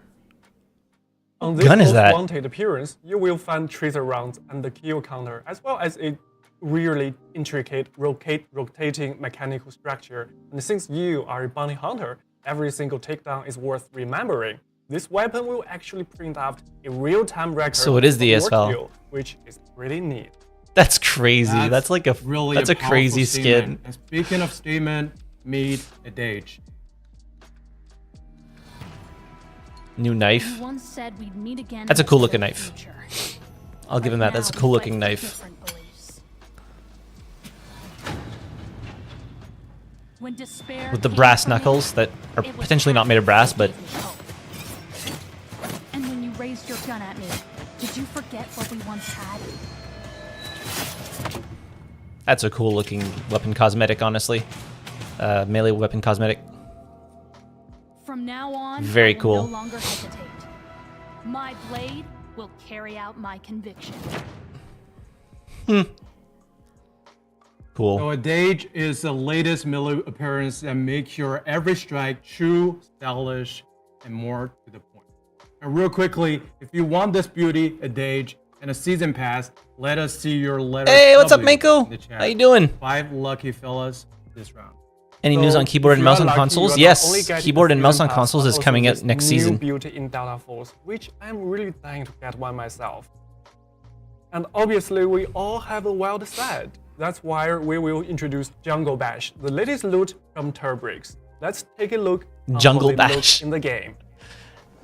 S3: On this
S1: gun is
S3: most
S1: that?
S3: wanted appearance, you will find tracer rounds and the kill counter, as well as a really intricate rotating mechanical structure. And since you are a bounty hunter, every single takedown is worth remembering. This weapon will actually print out a real-time record
S1: So it is the
S3: of your
S1: ASVAL.
S3: kill, which is pretty neat.
S1: That's crazy. That's like a
S2: really
S1: that's a
S2: powerful
S1: crazy
S2: statement.
S1: skin.
S2: And speaking of statement, meet a dage.
S1: New knife.
S11: You once said we'd meet again.
S1: That's a
S11: in
S1: cool looking
S11: distant
S1: knife.
S11: future.
S1: I'll give him that. That's a
S11: Now
S1: cool
S11: we
S1: looking
S11: fight for
S1: knife.
S11: different beliefs. When despair
S1: with the
S11: came
S1: brass
S11: for me,
S1: knuckles that are
S11: it was
S1: potentially not made of brass, but
S11: gave me hope. And when you raised your gun at me, did you forget what we once had?
S1: that's a cool looking weapon cosmetic, honestly. Melee weapon cosmetic.
S11: From now on,
S1: Very
S11: I will
S1: cool.
S11: no longer hesitate. My blade will carry out my conviction.
S1: Cool.
S2: So a Dage is the latest melee appearance that makes your every strike true, stylish, and more to the point. And real quickly, if you want this beauty, a Dage, and a season pass, let us see your letter.
S1: Hey, what's up,
S2: W
S1: Mako?
S2: in the chat.
S1: How you doing?
S2: 5 lucky fellas this round.
S1: Any news
S3: So,
S1: on keyboard
S3: if
S1: and
S3: you
S1: mouse
S3: are
S1: on
S3: lucky,
S1: consoles?
S3: you are not only
S1: Yes,
S3: getting
S1: keyboard
S3: the
S1: and mouse
S3: season
S1: on
S3: pass,
S1: consoles
S3: but
S1: is
S3: also
S1: coming out
S3: this
S1: next
S3: new
S1: season.
S3: Beauty in Delta Force, which I'm really dying to get one myself. And obviously, we all have a wild side. That's why we will introduce Jungle Bash, the latest loot from Turbrix. Let's take a look on
S1: Jungle
S3: how they look
S1: Bash.
S3: in the game.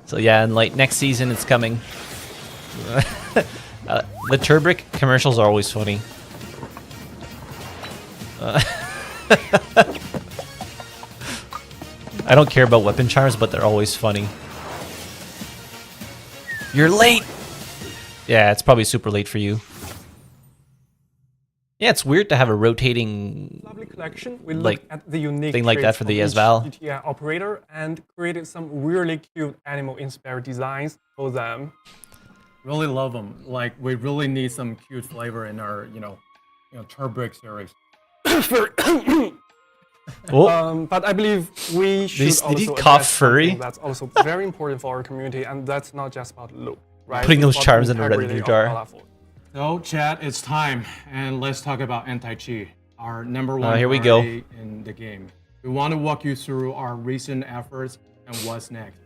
S1: So yeah, and like next season it's coming. The Turbrick commercials are always funny. I don't care about weapon charms, but they're always funny. You're late! Yeah, it's probably super late for you. Yeah, it's weird to have a rotating
S3: Lovely collection. We looked
S1: like
S3: at the unique
S1: thing like that
S3: traits
S1: for the
S3: of each
S1: ESVAL.
S3: GTI operator and created some really cute animal-inspired designs for them.
S2: Really love them. Like, we really need some cute flavor in our, Turbrick series.
S1: Oh,
S3: But I believe we should
S1: did he
S3: also
S1: cough
S3: address
S1: furry?
S3: something that's also very important for our community, and that's not just about look, right?
S1: Putting
S3: It's
S1: those
S3: about
S1: charms in a red
S3: integrity of
S1: jar.
S3: Delta Force.
S2: So, chat, it's time, and let's talk about anti-cheat, our number one
S1: here we go.
S2: priority in the game. We want to walk you through our recent efforts and what's next.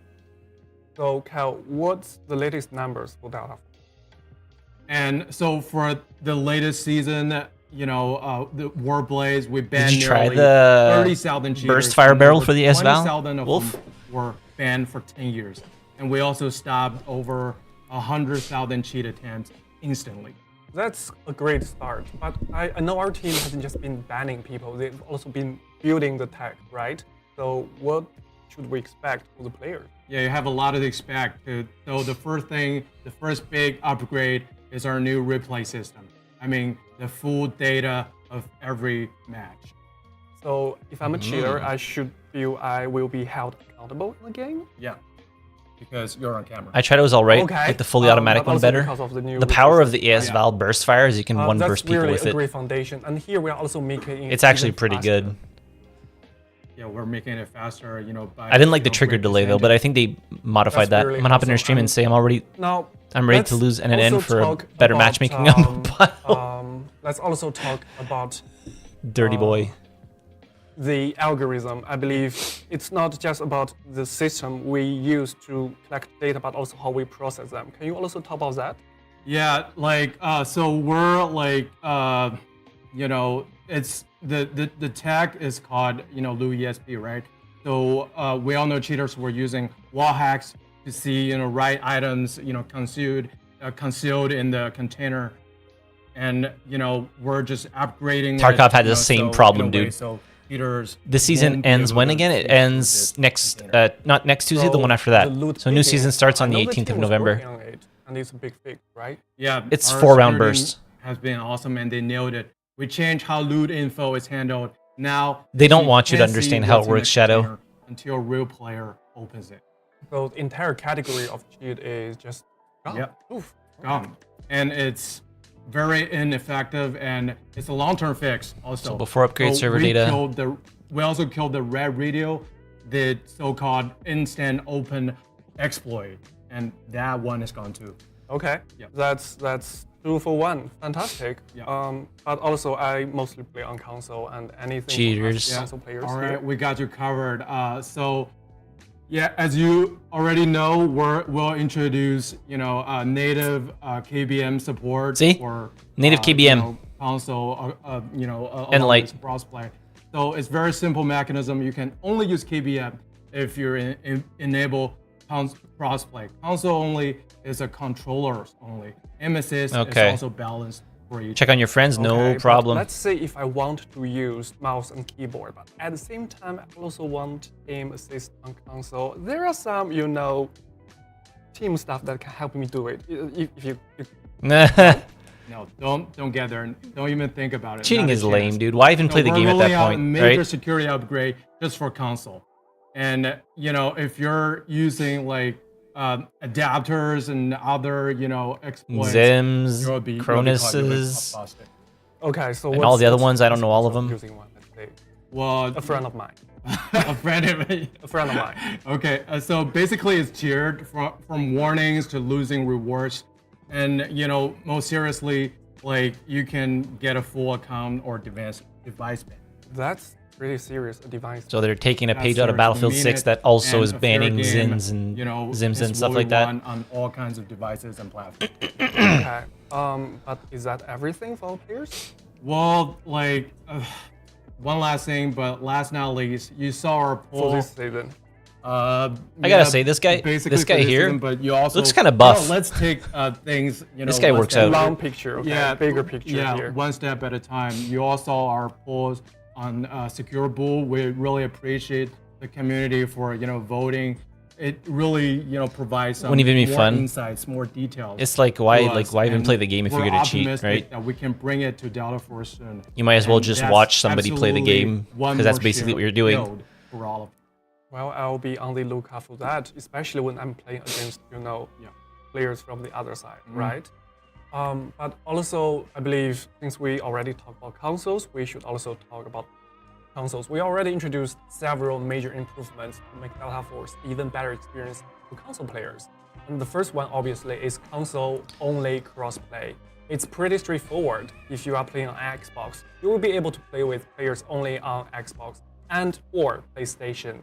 S3: So, Cal, what's the latest numbers for Delta Force?
S2: And so for the latest season, the Warblaze, we banned
S1: you try
S2: nearly
S1: the
S2: 30,000 cheaters.
S1: burst fire
S2: and
S1: barrel
S2: over
S1: for the ESVAL?
S2: 20,000 of
S1: Wolf?
S2: them were banned for 10 years. And we also stopped over 100,000 cheat attempts instantly.
S3: That's a great start, but I know our team hasn't just been banning people, they've also been building the tech, right? So what should we expect for the players?
S2: Yeah, you have a lot to expect. So the first big upgrade is our new replay system. I mean, the full data of every match.
S3: So if I'm a cheater, I should feel I will be held accountable in the game?
S2: Yeah, because you're on camera.
S1: I tried it was alright,
S3: Okay,
S1: like the fully automatic
S3: but
S1: one
S3: also
S1: better.
S3: because of the new
S1: The power of the
S3: replay
S1: ESVAL burst fire is you can one
S3: that's
S1: burst people
S3: really
S1: with
S3: a
S1: it.
S3: great foundation, and here we are also making it
S1: It's actually
S3: even
S1: pretty
S3: faster.
S1: good.
S2: Yeah, we're making it faster, by,
S1: I didn't like the trigger
S2: great
S1: delay though, but I think they modified
S3: That's
S1: that.
S3: really
S1: I'm gonna hop in their
S3: awesome.
S1: stream and say
S3: Now,
S1: I'm ready to
S3: let's
S1: lose NNN
S3: also
S1: for a
S3: talk
S1: better
S3: about,
S1: matchmaking on mobile.
S3: Let's also talk about
S1: Dirty boy.
S3: the algorithm. I believe it's not just about the system we use to collect data, but also how we process them. Can you also talk about that?
S2: Yeah, so we're it's the tag is called LuESP, right? So we all know cheaters were using wall hacks to see right items concealed in the container, and we're just upgrading.
S1: Tarkov
S2: it,
S1: had the same
S2: so,
S1: problem,
S2: in a way,
S1: dude.
S2: So cheaters.
S1: The season
S2: won't be
S1: ends
S2: able
S1: when
S2: to
S1: again? It
S2: see
S1: ends
S2: this
S1: next,
S2: container.
S1: not next Tuesday, the
S3: So
S1: one after that.
S3: the loot
S1: So new
S3: picking,
S1: season starts on
S3: I
S1: the
S3: know
S1: 18th of
S3: team was
S1: November.
S3: working on it, and it's a big fix, right?
S2: Yeah,
S1: It's
S2: our
S1: 4-round
S2: security
S1: bursts.
S2: Has been awesome, and they nailed it. We changed how loot info is handled. Now
S1: They don't
S2: you
S1: want you to
S2: can't see
S1: understand how it
S2: what's in the
S1: works, Shadow.
S2: container until a real player opens it.
S3: So the entire category of cheat is just gone.
S2: Yep.
S3: Oof.
S2: Gone. And it's very ineffective, and it's a long-term fix also.
S1: So before upgrade server
S2: we
S1: data.
S2: We also killed the red radio, the so-called instant open exploit, and that one is gone too.
S3: Okay.
S2: Yep.
S3: That's 2 for 1. Fantastic.
S2: Yeah.
S3: But also I mostly play on console, and anything
S1: Cheaters.
S3: for us console players.
S2: All
S3: here.
S2: right, we got you covered. So, yeah, as you already know, we'll introduce native KBM support
S1: See?
S2: for
S1: Native KBM.
S2: console,
S1: And
S2: along
S1: light.
S2: with crossplay. So it's very simple mechanism. You can only use KBM if you're enable crossplay. Console only is a controllers only. MSS
S1: Okay.
S2: is also balanced for each.
S1: Check on your friends, no
S3: Okay, but
S1: problem.
S3: let's say if I want to use mouse and keyboard, but at the same time, I also want aim assist on console. There are some, team stuff that can help me do it. If you
S2: No, don't get there. Don't even think about it.
S1: Cheating
S2: Not a
S1: is lame,
S2: chance.
S1: dude. Why even play the game at that point,
S2: We're rolling out a major
S1: right?
S2: security upgrade just for console. And if you're using like adapters and other exploits,
S1: Zims,
S2: you'll be
S1: Cronuses,
S2: busted.
S3: Okay, so
S1: and all the other ones. I don't know all of them.
S3: Using one, let's say.
S2: Well,
S3: A friend of mine.
S2: a friend of me.
S3: A friend of mine.
S2: Okay, so basically it's tiered from warnings to losing rewards, and most seriously, like you can get a full account or device ban.
S3: That's pretty serious. A device.
S1: So they're taking a
S2: That's
S1: page out of
S2: serious.
S1: Battlefield
S2: Mean
S1: 6
S2: it,
S1: that also
S2: and
S1: is
S2: a fair
S1: banning
S2: game,
S1: Zims and Zims
S2: is
S1: and stuff
S2: what we
S1: like that.
S2: want on all kinds of devices and platforms.
S3: Okay. But is that everything for all players?
S2: Well, like one last thing, but last not least, you saw our
S3: For
S2: poll.
S3: this season.
S1: I gotta say, this guy
S2: basically for
S1: here
S2: season, but you also
S1: looks kinda buff.
S2: Let's take things.
S1: This guy
S2: one
S1: works
S2: step
S1: out.
S3: Long picture, okay?
S2: Yeah,
S3: Bigger picture
S2: Yeah,
S3: here.
S2: one step at a time. You all saw our polls on Secure Bull. We really appreciate the community for voting. It really provides some
S1: Wouldn't even be
S2: more
S1: fun.
S2: insights, more details.
S1: It's like why
S2: to us,
S1: even
S2: and
S1: play the game if you're
S2: we're
S1: gonna cheat,
S2: optimistic
S1: right?
S2: That we can bring it to Delta Force soon.
S1: You might as well
S2: And
S1: just
S2: that's
S1: watch somebody play the
S2: absolutely
S1: game,
S2: one
S1: 'cause that's
S2: more
S1: basically what
S2: share
S1: you're doing.
S2: build for all of us.
S3: Well, I'll be on the lookout for that, especially when I'm playing against, players from the other side, right? But also, I believe since we already talked about consoles, we should also talk about consoles. We already introduced several major improvements to make Delta Force even better experience to console players. And the first one, obviously, is console-only crossplay. It's pretty straightforward. If you are playing on Xbox, you will be able to play with players only on Xbox and or PlayStation.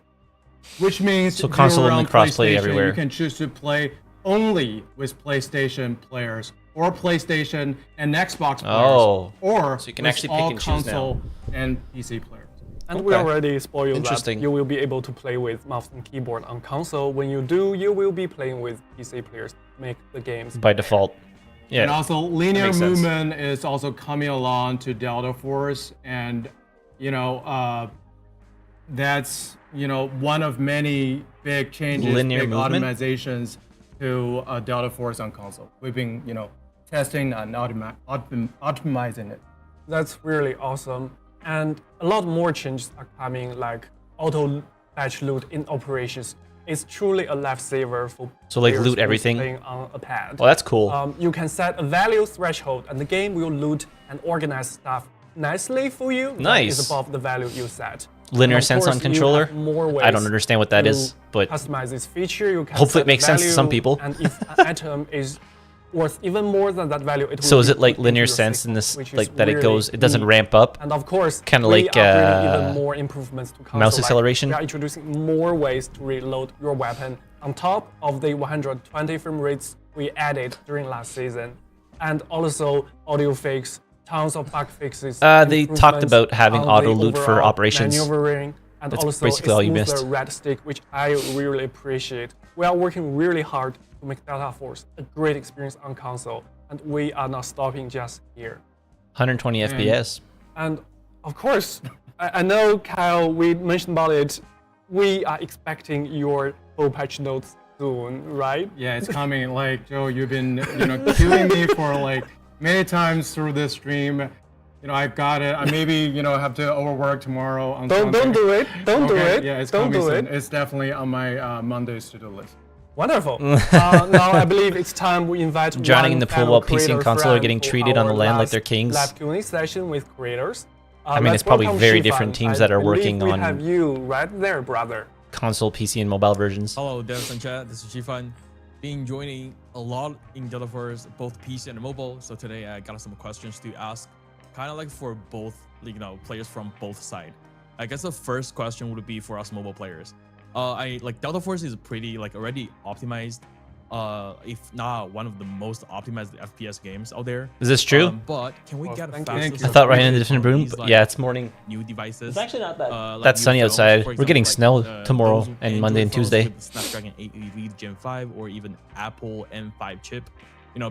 S2: Which means
S1: So
S2: if
S1: console
S2: you're
S1: only
S2: on
S1: crossplay
S2: PlayStation,
S1: everywhere.
S2: You can choose to play only with PlayStation players, or PlayStation and Xbox players,
S1: Oh.
S2: or
S1: So you can
S2: with
S1: actually pick
S2: all
S1: and choose now.
S2: console and PC players.
S3: And we
S1: Okay.
S3: already spoiled that
S1: Interesting.
S3: you will be able to play with mouse and keyboard on console. When you do, you will be playing with PC players to make the games.
S1: By default. Yeah.
S2: And also, linear
S1: makes sense.
S2: movement is also coming along to Delta Force, and that's one of many big changes,
S1: Linear
S2: big
S1: movement?
S2: optimizations to Delta Force on console. We've been testing and optimizing it.
S3: That's really awesome. And a lot more changes are coming, like auto patch loot in operations. It's truly a lifesaver for
S1: So, like,
S3: players
S1: loot
S3: who's
S1: everything?
S3: playing on a pad.
S1: Well, that's cool.
S3: You can set a value threshold, and the game will loot and organize stuff nicely for you. That
S1: Nice.
S3: is above the value you set.
S1: Linear
S3: And of
S1: sense on
S3: course, you
S1: controller?
S3: have more
S1: I don't
S3: ways
S1: understand what that
S3: to
S1: is, but
S3: customize this feature. You can
S1: hopefully it
S3: set
S1: makes sense to some
S3: value,
S1: people.
S3: And if an item is worth even more than that value, it will
S1: so is
S3: be
S1: it like
S3: put into
S1: linear
S3: your
S1: sense in
S3: system,
S1: this,
S3: which is
S1: like that it
S3: really
S1: goes, it doesn't
S3: neat.
S1: ramp up?
S3: And of course,
S1: Kinda
S3: we
S1: like,
S3: are bringing even more improvements to console.
S1: mouse
S3: like
S1: acceleration?
S3: we are introducing more ways to reload your weapon on top of the 120 frame rates we added during last season, and also audio fix, tons of bug fixes.
S1: They talked
S3: improvements
S1: about having
S3: on
S1: auto
S3: the
S1: loot for
S3: overall
S1: operations.
S3: maneuvering, and
S1: That's
S3: also
S1: basically
S3: a
S1: all you
S3: smoother
S1: missed.
S3: red stick, which I really appreciate. We are working really hard to make Delta Force a great experience on console, and we are not stopping just here.
S1: 120 FPS.
S3: And of course, I know, Kyle, we mentioned about it. We are expecting your full patch notes soon, right?
S2: Yeah, it's coming. Like Joe, you've been killing me for like many times through this stream. I've got it. I maybe have to overwork tomorrow on
S3: Don't
S2: something.
S3: do it. Don't do
S2: Okay,
S3: it.
S2: Yeah, it's
S3: don't
S2: coming
S3: do
S2: soon.
S3: it.
S2: It's definitely on my Monday's to-do list.
S3: Wonderful. Now I believe it's time we invite
S1: Joining
S3: one
S1: in the pool
S3: fellow
S1: while PC and
S3: creator
S1: console are
S3: friend
S1: getting
S3: for
S1: treated on the
S3: our
S1: land like
S3: last
S1: they're kings.
S3: Live Q&A session with creators.
S1: I mean,
S3: Let's
S1: it's probably
S3: welcome
S1: very
S3: Shifan.
S1: different teams
S3: I
S1: that are
S3: believe
S1: working
S3: we
S1: on
S3: have you right there, brother.
S1: console, PC, and mobile versions.
S13: Hello, devs and chat. This is Shifan. Been joining a lot in Delta Force, both PC and mobile. So today I got some questions to ask, kind of like for both, players from both sides. I guess the first question would be for us mobile players. Delta Force is pretty already optimized, if not one of the most optimized FPS games out there.
S1: Is this true?
S13: But can we get a
S2: thank
S13: faster?
S2: you.
S1: I thought Ryan in a
S13: support
S1: different
S13: for
S1: room.
S13: these,
S1: But yeah, it's morning.
S13: New devices.
S9: It's actually not that.
S1: That's
S13: new
S1: sunny
S13: phones,
S1: outside.
S13: for
S1: We're getting
S13: example,
S1: snow tomorrow
S13: those
S1: and
S13: Android
S1: Monday and
S13: phones
S1: Tuesday.
S13: with Snapdragon 8 Elite Gen 5 or even Apple M5 chip.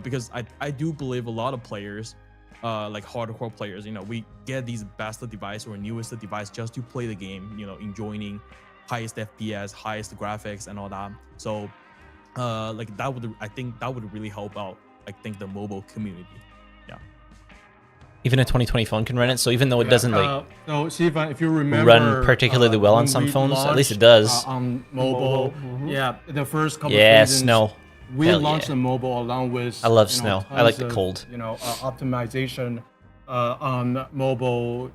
S13: Because I do believe a lot of players like hardcore players, we get these best device or newest device just to play the game, enjoying highest FPS, highest graphics, and all that. So, like I think that would really help out. I think the mobile community. Yeah.
S1: Even a 2020 phone can run it. So even though it doesn't like
S2: so Sivan, if you remember,
S1: run particularly well on some phones, at least it does.
S2: On mobile, yeah, the first couple
S1: yeah,
S2: seasons,
S1: snow.
S2: we
S1: Hell
S2: launched
S1: yeah.
S2: the mobile along with.
S1: I love snow. I like the
S2: tons of,
S1: cold.
S2: Optimization on mobile,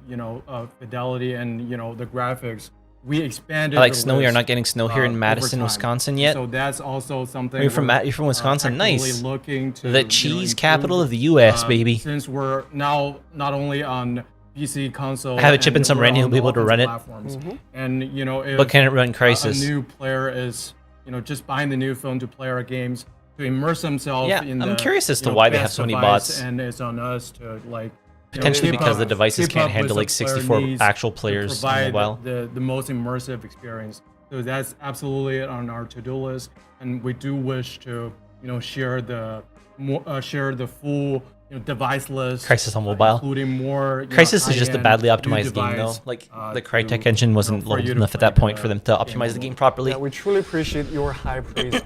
S2: fidelity and the graphics. We expanded.
S1: I like
S2: the
S1: snow. We are
S2: list,
S1: not getting snow here in
S2: over
S1: Madison,
S2: time.
S1: Wisconsin yet.
S2: So that's also something.
S1: You're from Wisconsin.
S2: Actively
S1: Nice.
S2: Looking to,
S1: The cheese
S2: improve,
S1: capital of the U.S., baby.
S2: Since we're now not only on PC, console,
S1: I have a chip
S2: and
S1: in some
S2: we're
S1: RAN, he'll
S2: on
S1: be able to run it.
S2: platforms. And if
S1: But can it run Crysis?
S2: a new player is just buying the new phone to play our games, to immerse themselves
S1: Yeah,
S2: in
S1: I'm
S2: the,
S1: curious as to why they have
S2: best
S1: so many
S2: device,
S1: bots.
S2: and it's on us to
S1: Potentially
S2: keep
S1: because
S2: up-
S1: the devices
S2: keep
S1: can't
S2: up
S1: handle
S2: with
S1: like
S2: the player
S1: 64
S2: needs
S1: actual
S2: to
S1: players on
S2: provide
S1: mobile.
S2: the most immersive experience. So that's absolutely on our to-do list, and we do wish to share the full device list.
S1: Crysis on mobile.
S2: Including more.
S1: Crysis is just a
S2: high-end
S1: badly
S2: new
S1: optimized game, though.
S2: device,
S1: Like the
S2: to,
S1: Crytek engine wasn't
S2: for
S1: low
S2: you to
S1: enough at
S2: play
S1: that point for them to optimize the game properly.
S3: Yeah, we truly appreciate your high praise.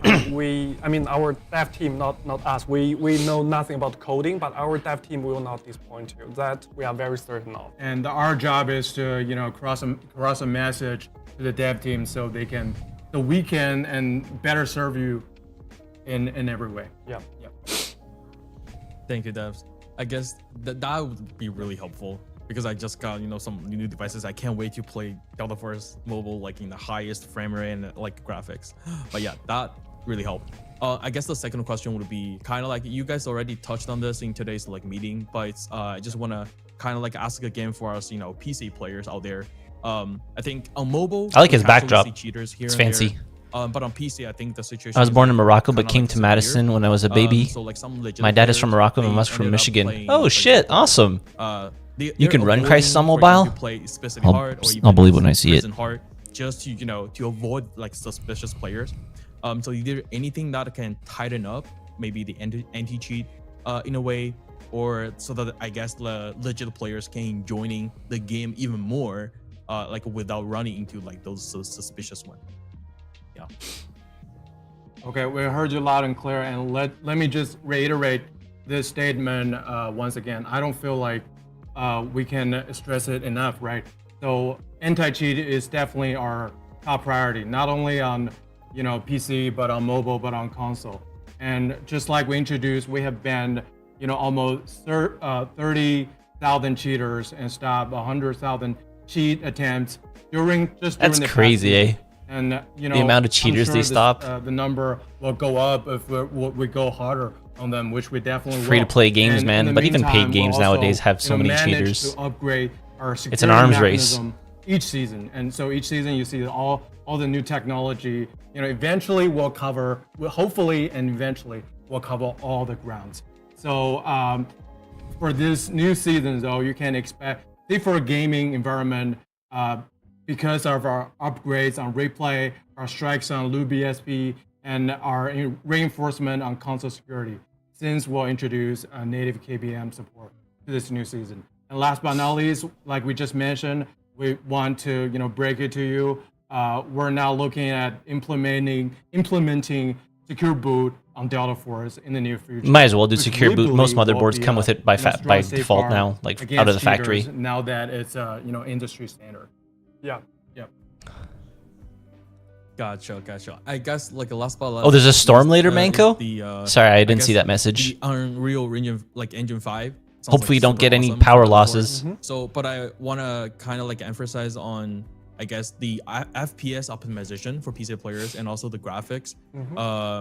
S3: Our dev team, not us. We know nothing about coding, but our dev team will not disappoint you. That we are very certain of.
S2: And our job is to cross a message to the dev team so we can and better serve you in every way.
S3: Yeah.
S13: Thank you, devs. I guess that would be really helpful because I just got some new devices. I can't wait to play Delta Force mobile like in the highest frame rate and like graphics. But yeah, that really helped. I guess the second question would be kind of like you guys already touched on this in today's like meeting, but I just want to kind of like ask again for us, PC players out there. I think on mobile,
S1: I like his
S13: we casually
S1: backdrop.
S13: see cheaters here
S1: It's
S13: and
S1: fancy.
S13: there. But on PC, I think the situation.
S1: I was born in Morocco, but
S13: kinda
S1: came
S13: like
S1: to Madison
S13: severe.
S1: when I was a baby.
S13: So like some legit
S1: My dad is from
S13: players,
S1: Morocco,
S13: they
S1: my mom's from
S13: ended up
S1: Michigan.
S13: playing,
S1: Oh
S13: like,
S1: shit, awesome. You can run Crysis on mobile? I'll believe when I see it.
S13: Hard just to to avoid like suspicious players. So either anything that can tighten up maybe the anti-cheat in a way, or so that I guess the legit players can joining the game even more, like without running into like those suspicious ones. Yeah.
S2: Okay, we heard you loud and clear, and let me just reiterate this statement once again. I don't feel like we can stress it enough, right? So anti-cheat is definitely our top priority, not only on PC, but on mobile, but on console. And just like we introduced, we have banned almost 30,000 cheaters and stopped 100,000 cheat attempts during
S1: That's
S2: the past
S1: crazy,
S2: season.
S1: eh?
S2: And
S1: the amount of cheaters
S2: I'm
S1: they
S2: sure
S1: stop.
S2: the number will go up if we go harder on them, which we definitely
S1: Free to
S2: will.
S1: play games,
S2: And
S1: man.
S2: in the
S1: But even
S2: meantime,
S1: paid games
S2: we'll also,
S1: nowadays have so many
S2: manage
S1: cheaters.
S2: to upgrade our
S1: It's an
S2: security
S1: arms race.
S2: mechanism each season, and so each season you see all the new technology. Eventually hopefully and eventually we'll cover all the grounds. So for this new season, though, you can expect, for a gaming environment, because of our upgrades on replay, our strikes on Loot BSP, and our reinforcement on console security, since we'll introduce native KBM support to this new season. And last but not least, like we just mentioned, we want to break it to you. We're now looking at implementing secure boot on Delta Force in the near future.
S1: Might as well do
S2: which
S1: secure
S2: we
S1: boot. Most
S2: believe will
S1: motherboards
S2: be
S1: come with it by
S2: strong
S1: by default
S2: safeguard
S1: now, like out
S2: against
S1: of the factory.
S2: cheaters now that it's industry standard.
S3: Yeah.
S13: Gotcha. I guess like a last but
S1: Oh, there's a storm later,
S13: is
S1: Manko? Sorry, I didn't
S13: guess
S1: see that message.
S13: The Unreal Engine, like Engine 5. sounds
S1: Hopefully you don't
S13: super
S1: get any
S13: awesome
S1: power
S13: for Delta Force.
S1: losses.
S13: So, but I want to kind of like emphasize on, I guess, the FPS optimization for PC players and also the graphics,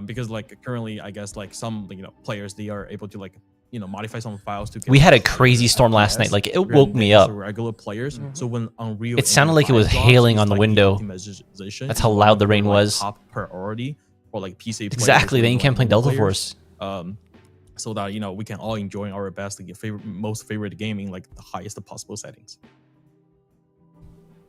S13: because like currently, I guess like some players, they are able to like modify some files to.
S1: We had a crazy storm last night. Like it woke me up.
S13: Regular players. So when Unreal,
S1: It sounded like it was
S13: Engine 5
S1: hailing
S13: drops,
S1: on the
S13: it's, like,
S1: window.
S13: optimization
S1: That's how loud the rain
S13: like,
S1: was.
S13: Top priority for like PC players.
S1: Exactly. Then you can't play
S13: mobile
S1: Delta
S13: players.
S1: Force.
S13: So that we can all enjoy our best, most favorite gaming, like the highest possible settings.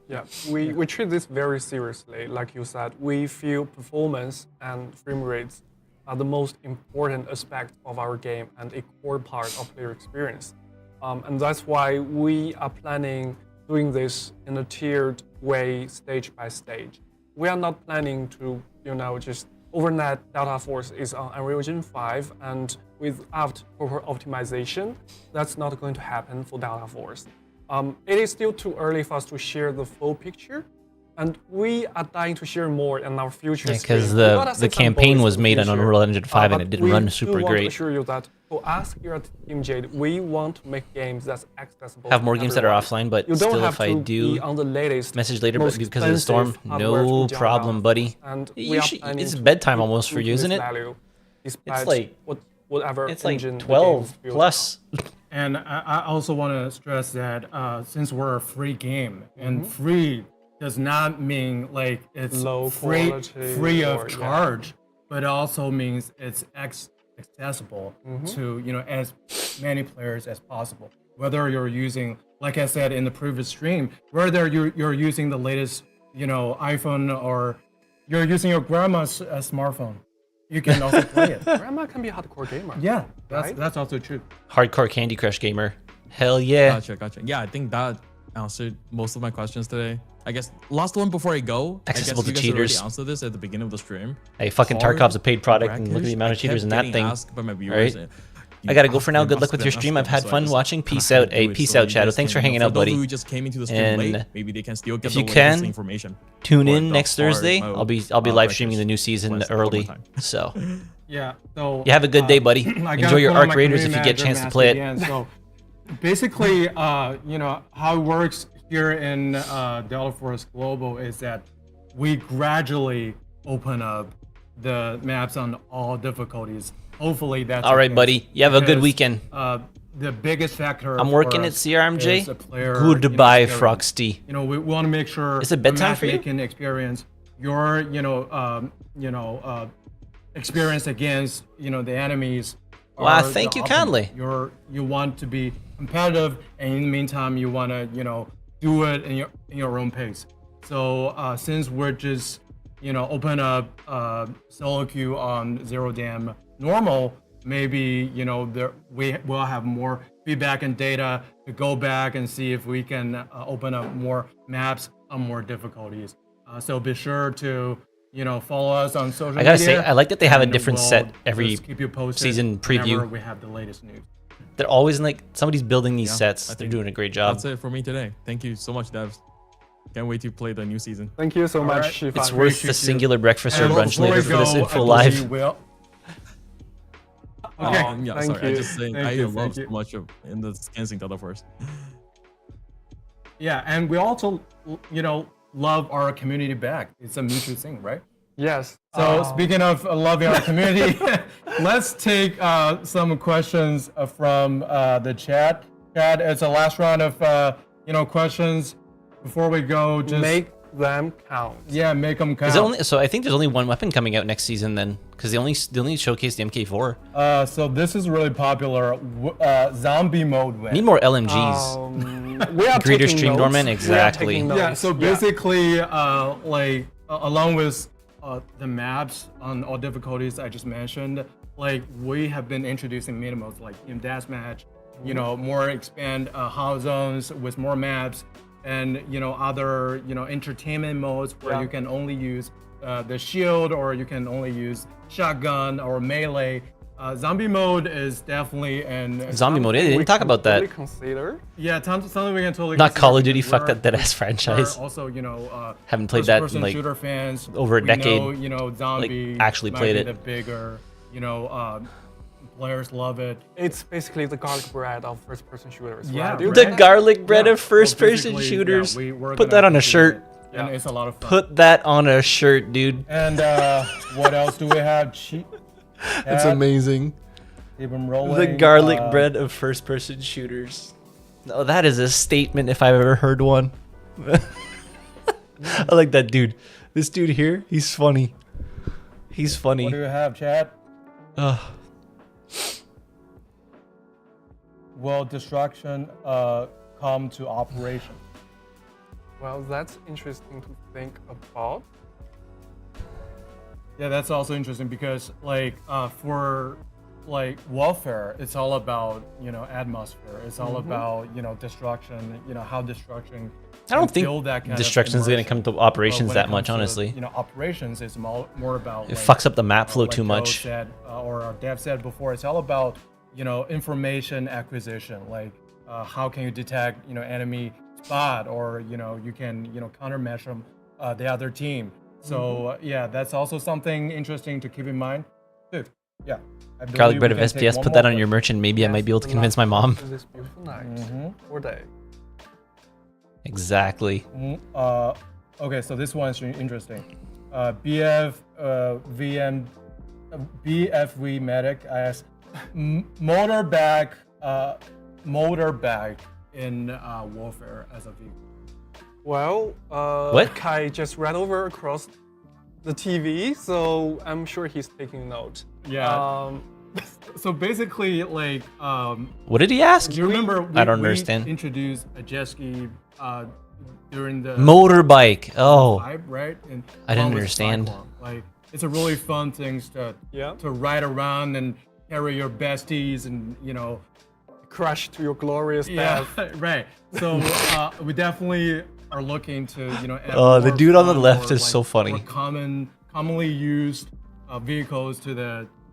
S3: Yeah, we treat this very seriously. Like you said, we feel performance and frame rates are the most important aspect of our game and a core part of player experience. And that's why we are planning doing this in a tiered way, stage by stage. We are not planning to, just overnight Delta Force is on Unreal Engine 5 and without proper optimization, that's not going to happen for Delta Force. It is still too early for us to share the full picture, and we are dying to share more in our future.
S1: Because the campaign was made on Unreal Engine 5 and it didn't run super great.
S3: We want to assure you that for us here at Team Jade, we want to make games that's accessible.
S1: Have more
S3: to
S1: games that are
S3: everyone.
S1: offline, but
S3: you don't
S1: still,
S3: have
S1: if I
S3: to
S1: do
S3: be on the latest,
S1: message later,
S3: most
S1: but because of the storm,
S3: expensive hardware
S1: no
S3: to jump
S1: problem,
S3: out.
S1: buddy.
S3: And
S1: It's bedtime almost for you, isn't it? It's like
S3: whatever
S1: it's like
S3: engine the
S1: 12
S3: game is built
S1: plus.
S2: And I also want to stress that since we're a free game, and free does not mean like it's
S3: low
S2: free
S3: quality
S2: of
S3: or-
S2: charge, but it also means it's accessible to as many players as possible. Whether you're using, like I said in the previous stream, whether you're using the latest iPhone or you're using your grandma's smartphone, you can also play it.
S3: Grandma can be a hardcore gamer.
S2: Yeah,
S3: right?
S2: that's also true.
S1: Hardcore Candy Crush gamer. Hell yeah.
S13: Gotcha. Yeah, I think that answered most of my questions today. I guess last one before I go.
S1: Accessible
S13: I guess
S1: to
S13: you guys
S1: cheaters.
S13: already answered this at the beginning of the stream.
S1: Hey, fucking
S13: Hard
S1: Tarkov's a paid product, and look at
S13: brackish.
S1: the amount of
S13: I
S1: cheaters in
S13: kept
S1: that
S13: getting
S1: thing.
S13: asked by my viewers,
S1: Right?
S13: you
S1: I gotta go
S13: ask
S1: for now.
S13: them,
S1: Good luck
S13: ask
S1: with
S13: them,
S1: your
S13: ask
S1: stream.
S13: them.
S1: I've had
S13: So I
S1: fun
S13: just
S1: watching.
S13: kinda
S1: Peace
S13: had to
S1: out.
S13: do
S1: Hey,
S13: it.
S1: peace
S13: So
S1: out,
S13: you
S1: Shadow.
S13: guys
S1: Thanks for
S13: can-
S1: hanging
S13: for
S1: out,
S13: those
S1: buddy.
S13: who just came into the stream
S1: And
S13: late, maybe they can still get
S1: if
S13: the
S1: you
S13: latest
S1: can,
S13: information.
S1: Tune
S13: for
S1: in
S13: the
S1: next
S13: hard
S1: Thursday.
S13: mode,
S1: I'll be live
S13: brackish
S1: streaming the new season
S13: list one more
S1: early.
S13: time.
S1: So
S2: Yeah. So
S1: you have a good day, buddy.
S2: I gotta
S1: Enjoy your
S2: call on
S1: Arc
S2: my
S1: Raiders if
S2: community
S1: you get a
S2: manager,
S1: chance to
S2: Master
S1: play it.
S2: Dan. So basically, how it works here in Delta Force Global is that we gradually open up the maps on all difficulties. Hopefully that's
S1: All right,
S2: the case,
S1: buddy. You have a good
S2: because,
S1: weekend.
S2: The biggest factor.
S1: I'm
S2: for
S1: working at
S2: us
S1: CRMJ.
S2: is a player,
S1: Goodbye,
S2: experience.
S1: Froxty.
S2: We want to make sure
S1: Is it bedtime for you?
S2: matchmaking experience, your experience against the enemies.
S1: Wow,
S2: are
S1: thank
S2: the
S1: you
S2: optimal.
S1: kindly.
S2: You want to be competitive, and in the meantime, you want to do it in your own pace. So since we're just open up solo queue on Zero Dam normal, maybe we will have more feedback and data to go back and see if we can open up more maps on more difficulties. So be sure to follow us on social media.
S1: I gotta say, I like that they have a
S2: and
S1: different
S2: we'll
S1: set every
S2: just keep you posted
S1: season
S2: whenever
S1: preview.
S2: we have the latest news.
S1: They're always like somebody's building these
S13: Yeah,
S1: sets.
S13: I
S1: They're
S13: think
S1: doing a great job.
S13: That's it for me today. Thank you so much, devs. Can't wait to play the new season.
S3: Thank you so much,
S2: right.
S3: Shifan.
S1: It's worth the singular breakfast or
S2: And
S1: brunch
S2: before
S1: later
S2: we
S1: for this
S2: go,
S1: info
S2: I
S1: live.
S2: believe we'll- Okay.
S13: Yeah,
S3: thank
S13: sorry. I
S3: you.
S13: just saying
S2: Thank
S13: I
S2: you,
S13: love
S2: thank
S13: so
S2: you.
S13: much of in the Scansing Delta Force.
S2: Yeah, and we also, love our community back. It's a mutual thing, right?
S3: Yes.
S2: So speaking of loving our community, let's take some questions from the chat. Chat, it's the last round of questions. Before we go, just
S3: make them count.
S2: Yeah, make them count.
S1: Is it only, so I think there's only one weapon coming out next season then, because they only showcased the MK4.
S2: So this is really popular. Zombie mode win.
S1: Need more LMGs.
S3: We are
S1: Greeter
S3: taking
S1: Stream
S3: notes.
S1: Dormant,
S3: We are
S1: exactly.
S3: taking
S2: Yeah,
S3: notes.
S2: so basically, along with the maps on all difficulties I just mentioned, we have been introducing mini modes like Team Deathmatch, more expand hot zones with more maps, and other entertainment modes where you can only use the shield, or you can only use shotgun or melee. Zombie mode is definitely
S1: Zombie mode. They didn't talk about that.
S3: Consider.
S2: Yeah, something we can totally.
S1: Not
S2: consider
S1: Call of Duty.
S2: because
S1: Fuck
S2: we're-
S1: that deadass franchise.
S2: we're also,
S1: Haven't played that in
S2: first-person
S1: like
S2: shooter fans.
S1: over a
S2: We
S1: decade.
S2: know, zombie
S1: actually
S2: might
S1: played
S2: be
S1: it.
S2: The bigger, players love it.
S3: It's basically the garlic bread of first-person shooters.
S2: Yeah,
S3: right? Do you
S1: The
S3: think?
S1: garlic bread of
S2: So
S1: first-person
S2: basically,
S1: shooters.
S2: we're
S1: Put
S2: gonna
S1: that on a
S2: continue
S1: shirt.
S2: it, and it's a lot of fun.
S1: Put that on a shirt, dude.
S2: And what else do we have?
S1: That's amazing.
S2: Keep them rolling.
S1: The garlic bread of first-person shooters. No, that is a statement if I've ever heard one. I like that dude. This dude here, he's funny. He's funny.
S2: What do you have, Chad? Will destruction come to operation?
S3: Well, that's interesting to think about.
S2: Yeah, that's also interesting because for like warfare, it's all about, you know, atmosphere. It's all about, you know, destruction, you know, how destruction.
S1: I don't
S2: can
S1: think
S2: build that kind of
S1: destruction is going to
S2: immersion.
S1: come to
S2: But
S1: operations
S2: when
S1: that
S2: it
S1: much,
S2: comes to,
S1: honestly.
S2: you know, operations is more about.
S1: It
S2: like,
S1: fucks up the map flow
S2: like
S1: too
S2: Joe
S1: much.
S2: Said, or our dev said before, it's all about, you know, information acquisition. Like, how can you detect, you know, enemy spot, or, you know, you can, you know, countermeasure them, the other team. So yeah, that's also something interesting to keep in mind. Too. Yeah. I
S1: Garlic
S2: believe
S1: bread
S2: we
S1: of
S2: can take
S1: SPS,
S2: one
S1: put
S2: more
S1: that on your
S2: question.
S1: merch, and maybe I might be able to
S3: The
S1: convince
S3: last
S1: my mom.
S3: one This beautiful night or day.
S1: Exactly.
S2: Okay, so this one's interesting. BFV Medic asks, motorbike in warfare as a vehicle.
S3: Well,
S1: What?
S3: Kai just ran over across the TV, so I'm sure he's taking note.
S2: Yeah. So basically, like,
S1: What did he ask?
S2: do you remember
S1: I don't
S2: we
S1: understand.
S2: introduced a jet ski during the
S1: Motorbike. Oh,
S2: vibe, right? And
S1: I didn't
S2: one was
S1: understand.
S2: cyclone. Like, it's a really fun thing to ride around and carry your besties and, you know,
S3: crash to your glorious
S2: yeah,
S3: death.
S2: right. So we definitely are looking to, you know, add
S1: Oh, the
S2: more
S1: dude on the
S2: fun
S1: left
S2: or,
S1: is so funny.
S2: more commonly used vehicles to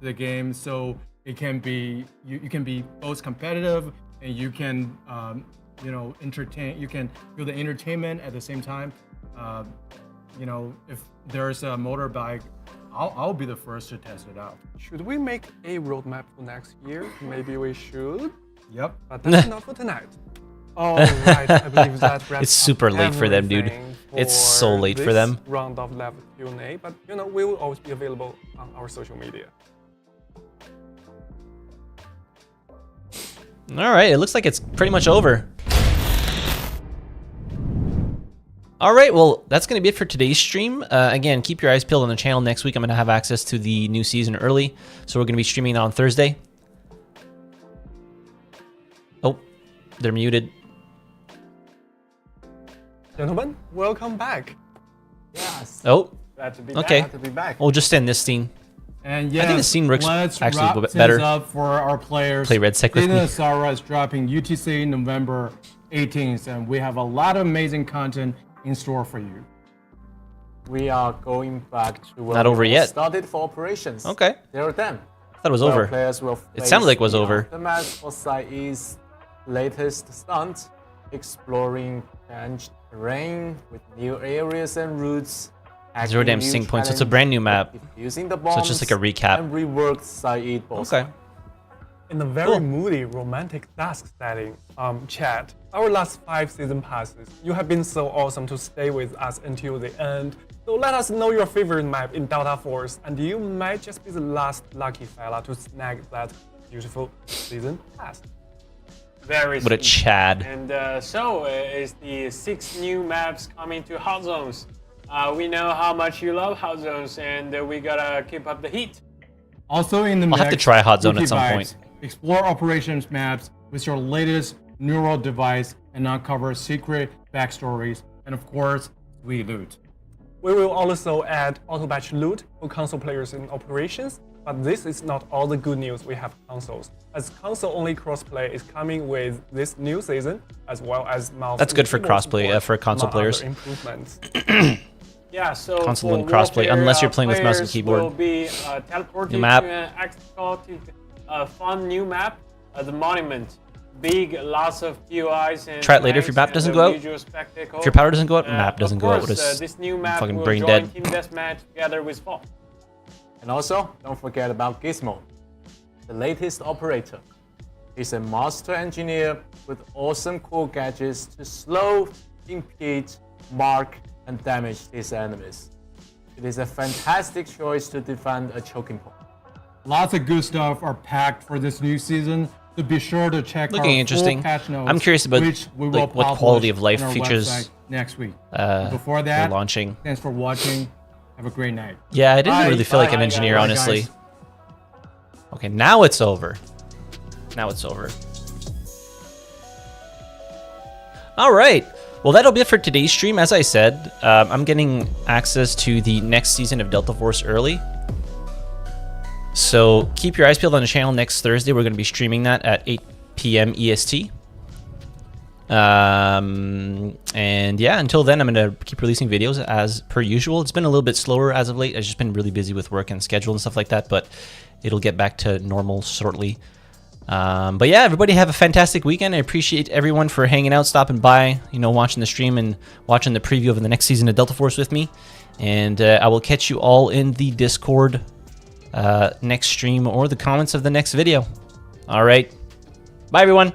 S2: the game, so it can be you can be both competitive and you can you know, entertain. You can feel the entertainment at the same time. You know, if there's a motorbike, I'll be the first to test it out.
S3: Should we make a roadmap for next year? Maybe we should.
S2: Yep.
S3: But that's not for tonight. All right, I believe that wraps
S1: It's super
S3: up
S1: late for them, dude.
S3: everything
S1: It's so late for
S3: this
S1: them.
S3: Round of live Q&A, but you know, we will always be available on our social media.
S1: All right, it looks like it's pretty much over. All right, well, that's going to be it for today's stream. Again, keep your eyes peeled on the channel. Next week, I'm going to have access to the new season early, so we're going to be streaming on Thursday. Oh, they're muted.
S3: Gentlemen, welcome back.
S6: Yes.
S1: Oh,
S9: Glad to be
S1: okay.
S6: Glad to be back.
S1: We'll just stay in this scene.
S2: And yes,
S1: I think the scene looks
S2: let's
S1: actually
S2: wrap
S1: a bit
S2: things
S1: better.
S2: up for our players.
S1: Play Red Sec with me.
S2: Sarah is dropping UTC November 18th, and we have a lot of amazing content in store for you.
S6: We are going back to where
S1: Not over
S6: we
S1: yet.
S6: started for operations.
S1: Okay.
S6: There are them.
S1: I thought it was
S6: Where
S1: over.
S6: Players will
S1: It sounded like it was
S6: face the
S1: over.
S6: aftermath for Sai's latest stunt, exploring changed terrain with new areas and routes.
S1: Zero damn
S6: hacking
S1: sync
S6: new
S1: points. So it's a
S6: challenges,
S1: brand new map.
S6: defusing the
S1: So it's just like a
S6: bombs,
S1: recap.
S6: And reworked Said boss
S1: Okay.
S6: fight.
S3: In a very moody, romantic dusk setting, Chad, our last 5 season passes, you have been so awesome to stay with us until the end. So let us know your favorite map in Delta Force, and you might just be the last lucky fella to snag that beautiful season pass.
S9: Very
S1: What a
S9: sweet.
S1: Chad.
S9: And so is the 6 new maps coming to Hot Zones. We know how much you love Hot Zones, and we gotta keep up the heat.
S2: Also in the
S1: I'll
S2: mix,
S1: have to try Hot Zone at
S2: Wiki
S1: some
S2: Vibes.
S1: point.
S2: Explore operations maps with your latest neural device and uncover secret backstories, and of course, sweet loot.
S3: We will also add auto-batch loot for console players in operations, but this is not all the good news we have consoles, as console-only crossplay is coming with this new season, as well as mouse.
S1: That's good for
S3: and keyboard
S1: crossplay,
S3: support,
S1: for console
S3: among
S1: players.
S3: other improvements.
S9: Yeah, so
S1: Console
S9: for
S1: and crossplay,
S9: warfare,
S1: unless you're playing with mouse and
S9: players
S1: keyboard.
S9: will be teleported
S1: New map.
S9: to an exotic, fun new map, the Monument. Big, lots of POIs and
S1: Try it later if your map
S9: tanks
S1: doesn't
S9: and
S1: go out.
S9: visual spectacle.
S1: If your power doesn't go out,
S9: Uh,
S1: map doesn't
S9: of
S1: go out.
S9: course,
S1: What is
S9: this new map
S1: fucking
S9: will
S1: brain
S9: join
S1: dead?
S9: Team Deathmatch together with FOP.
S6: And also, don't forget about Gizmo, the latest operator. He's a master engineer with awesome cool gadgets to slow, impede, mark, and damage his enemies. It is a fantastic choice to defend a choking point.
S2: Lots of good stuff are packed for this new season, so be sure to check
S1: Looking
S2: our
S1: interesting.
S2: full patch notes,
S1: I'm curious about,
S2: which we will
S1: like, what quality of life
S2: publish on our
S1: features,
S2: website next week.
S1: they're
S2: Before that,
S1: launching.
S2: thanks for watching. Have a great night.
S1: Yeah, I didn't
S2: Bye.
S1: really feel like an
S2: Bye,
S1: engineer,
S2: guys.
S1: honestly.
S2: Bye, guys.
S1: Okay, now it's over. Now it's over. All right. Well, that'll be it for today's stream. As I said, I'm getting access to the next season of Delta Force early. So keep your eyes peeled on the channel. Next Thursday, we're going to be streaming that at 8 p.m. EST. And yeah, until then, I'm going to keep releasing videos as per usual. It's been a little bit slower as of late. I've just been really busy with work and schedule and stuff like that, but it'll get back to normal shortly. But yeah, everybody have a fantastic weekend. I appreciate everyone for hanging out, stopping by, you know, watching the stream and watching the preview of the next season of Delta Force with me. And I will catch you all in the Discord next stream or the comments of the next video. All right. Bye, everyone.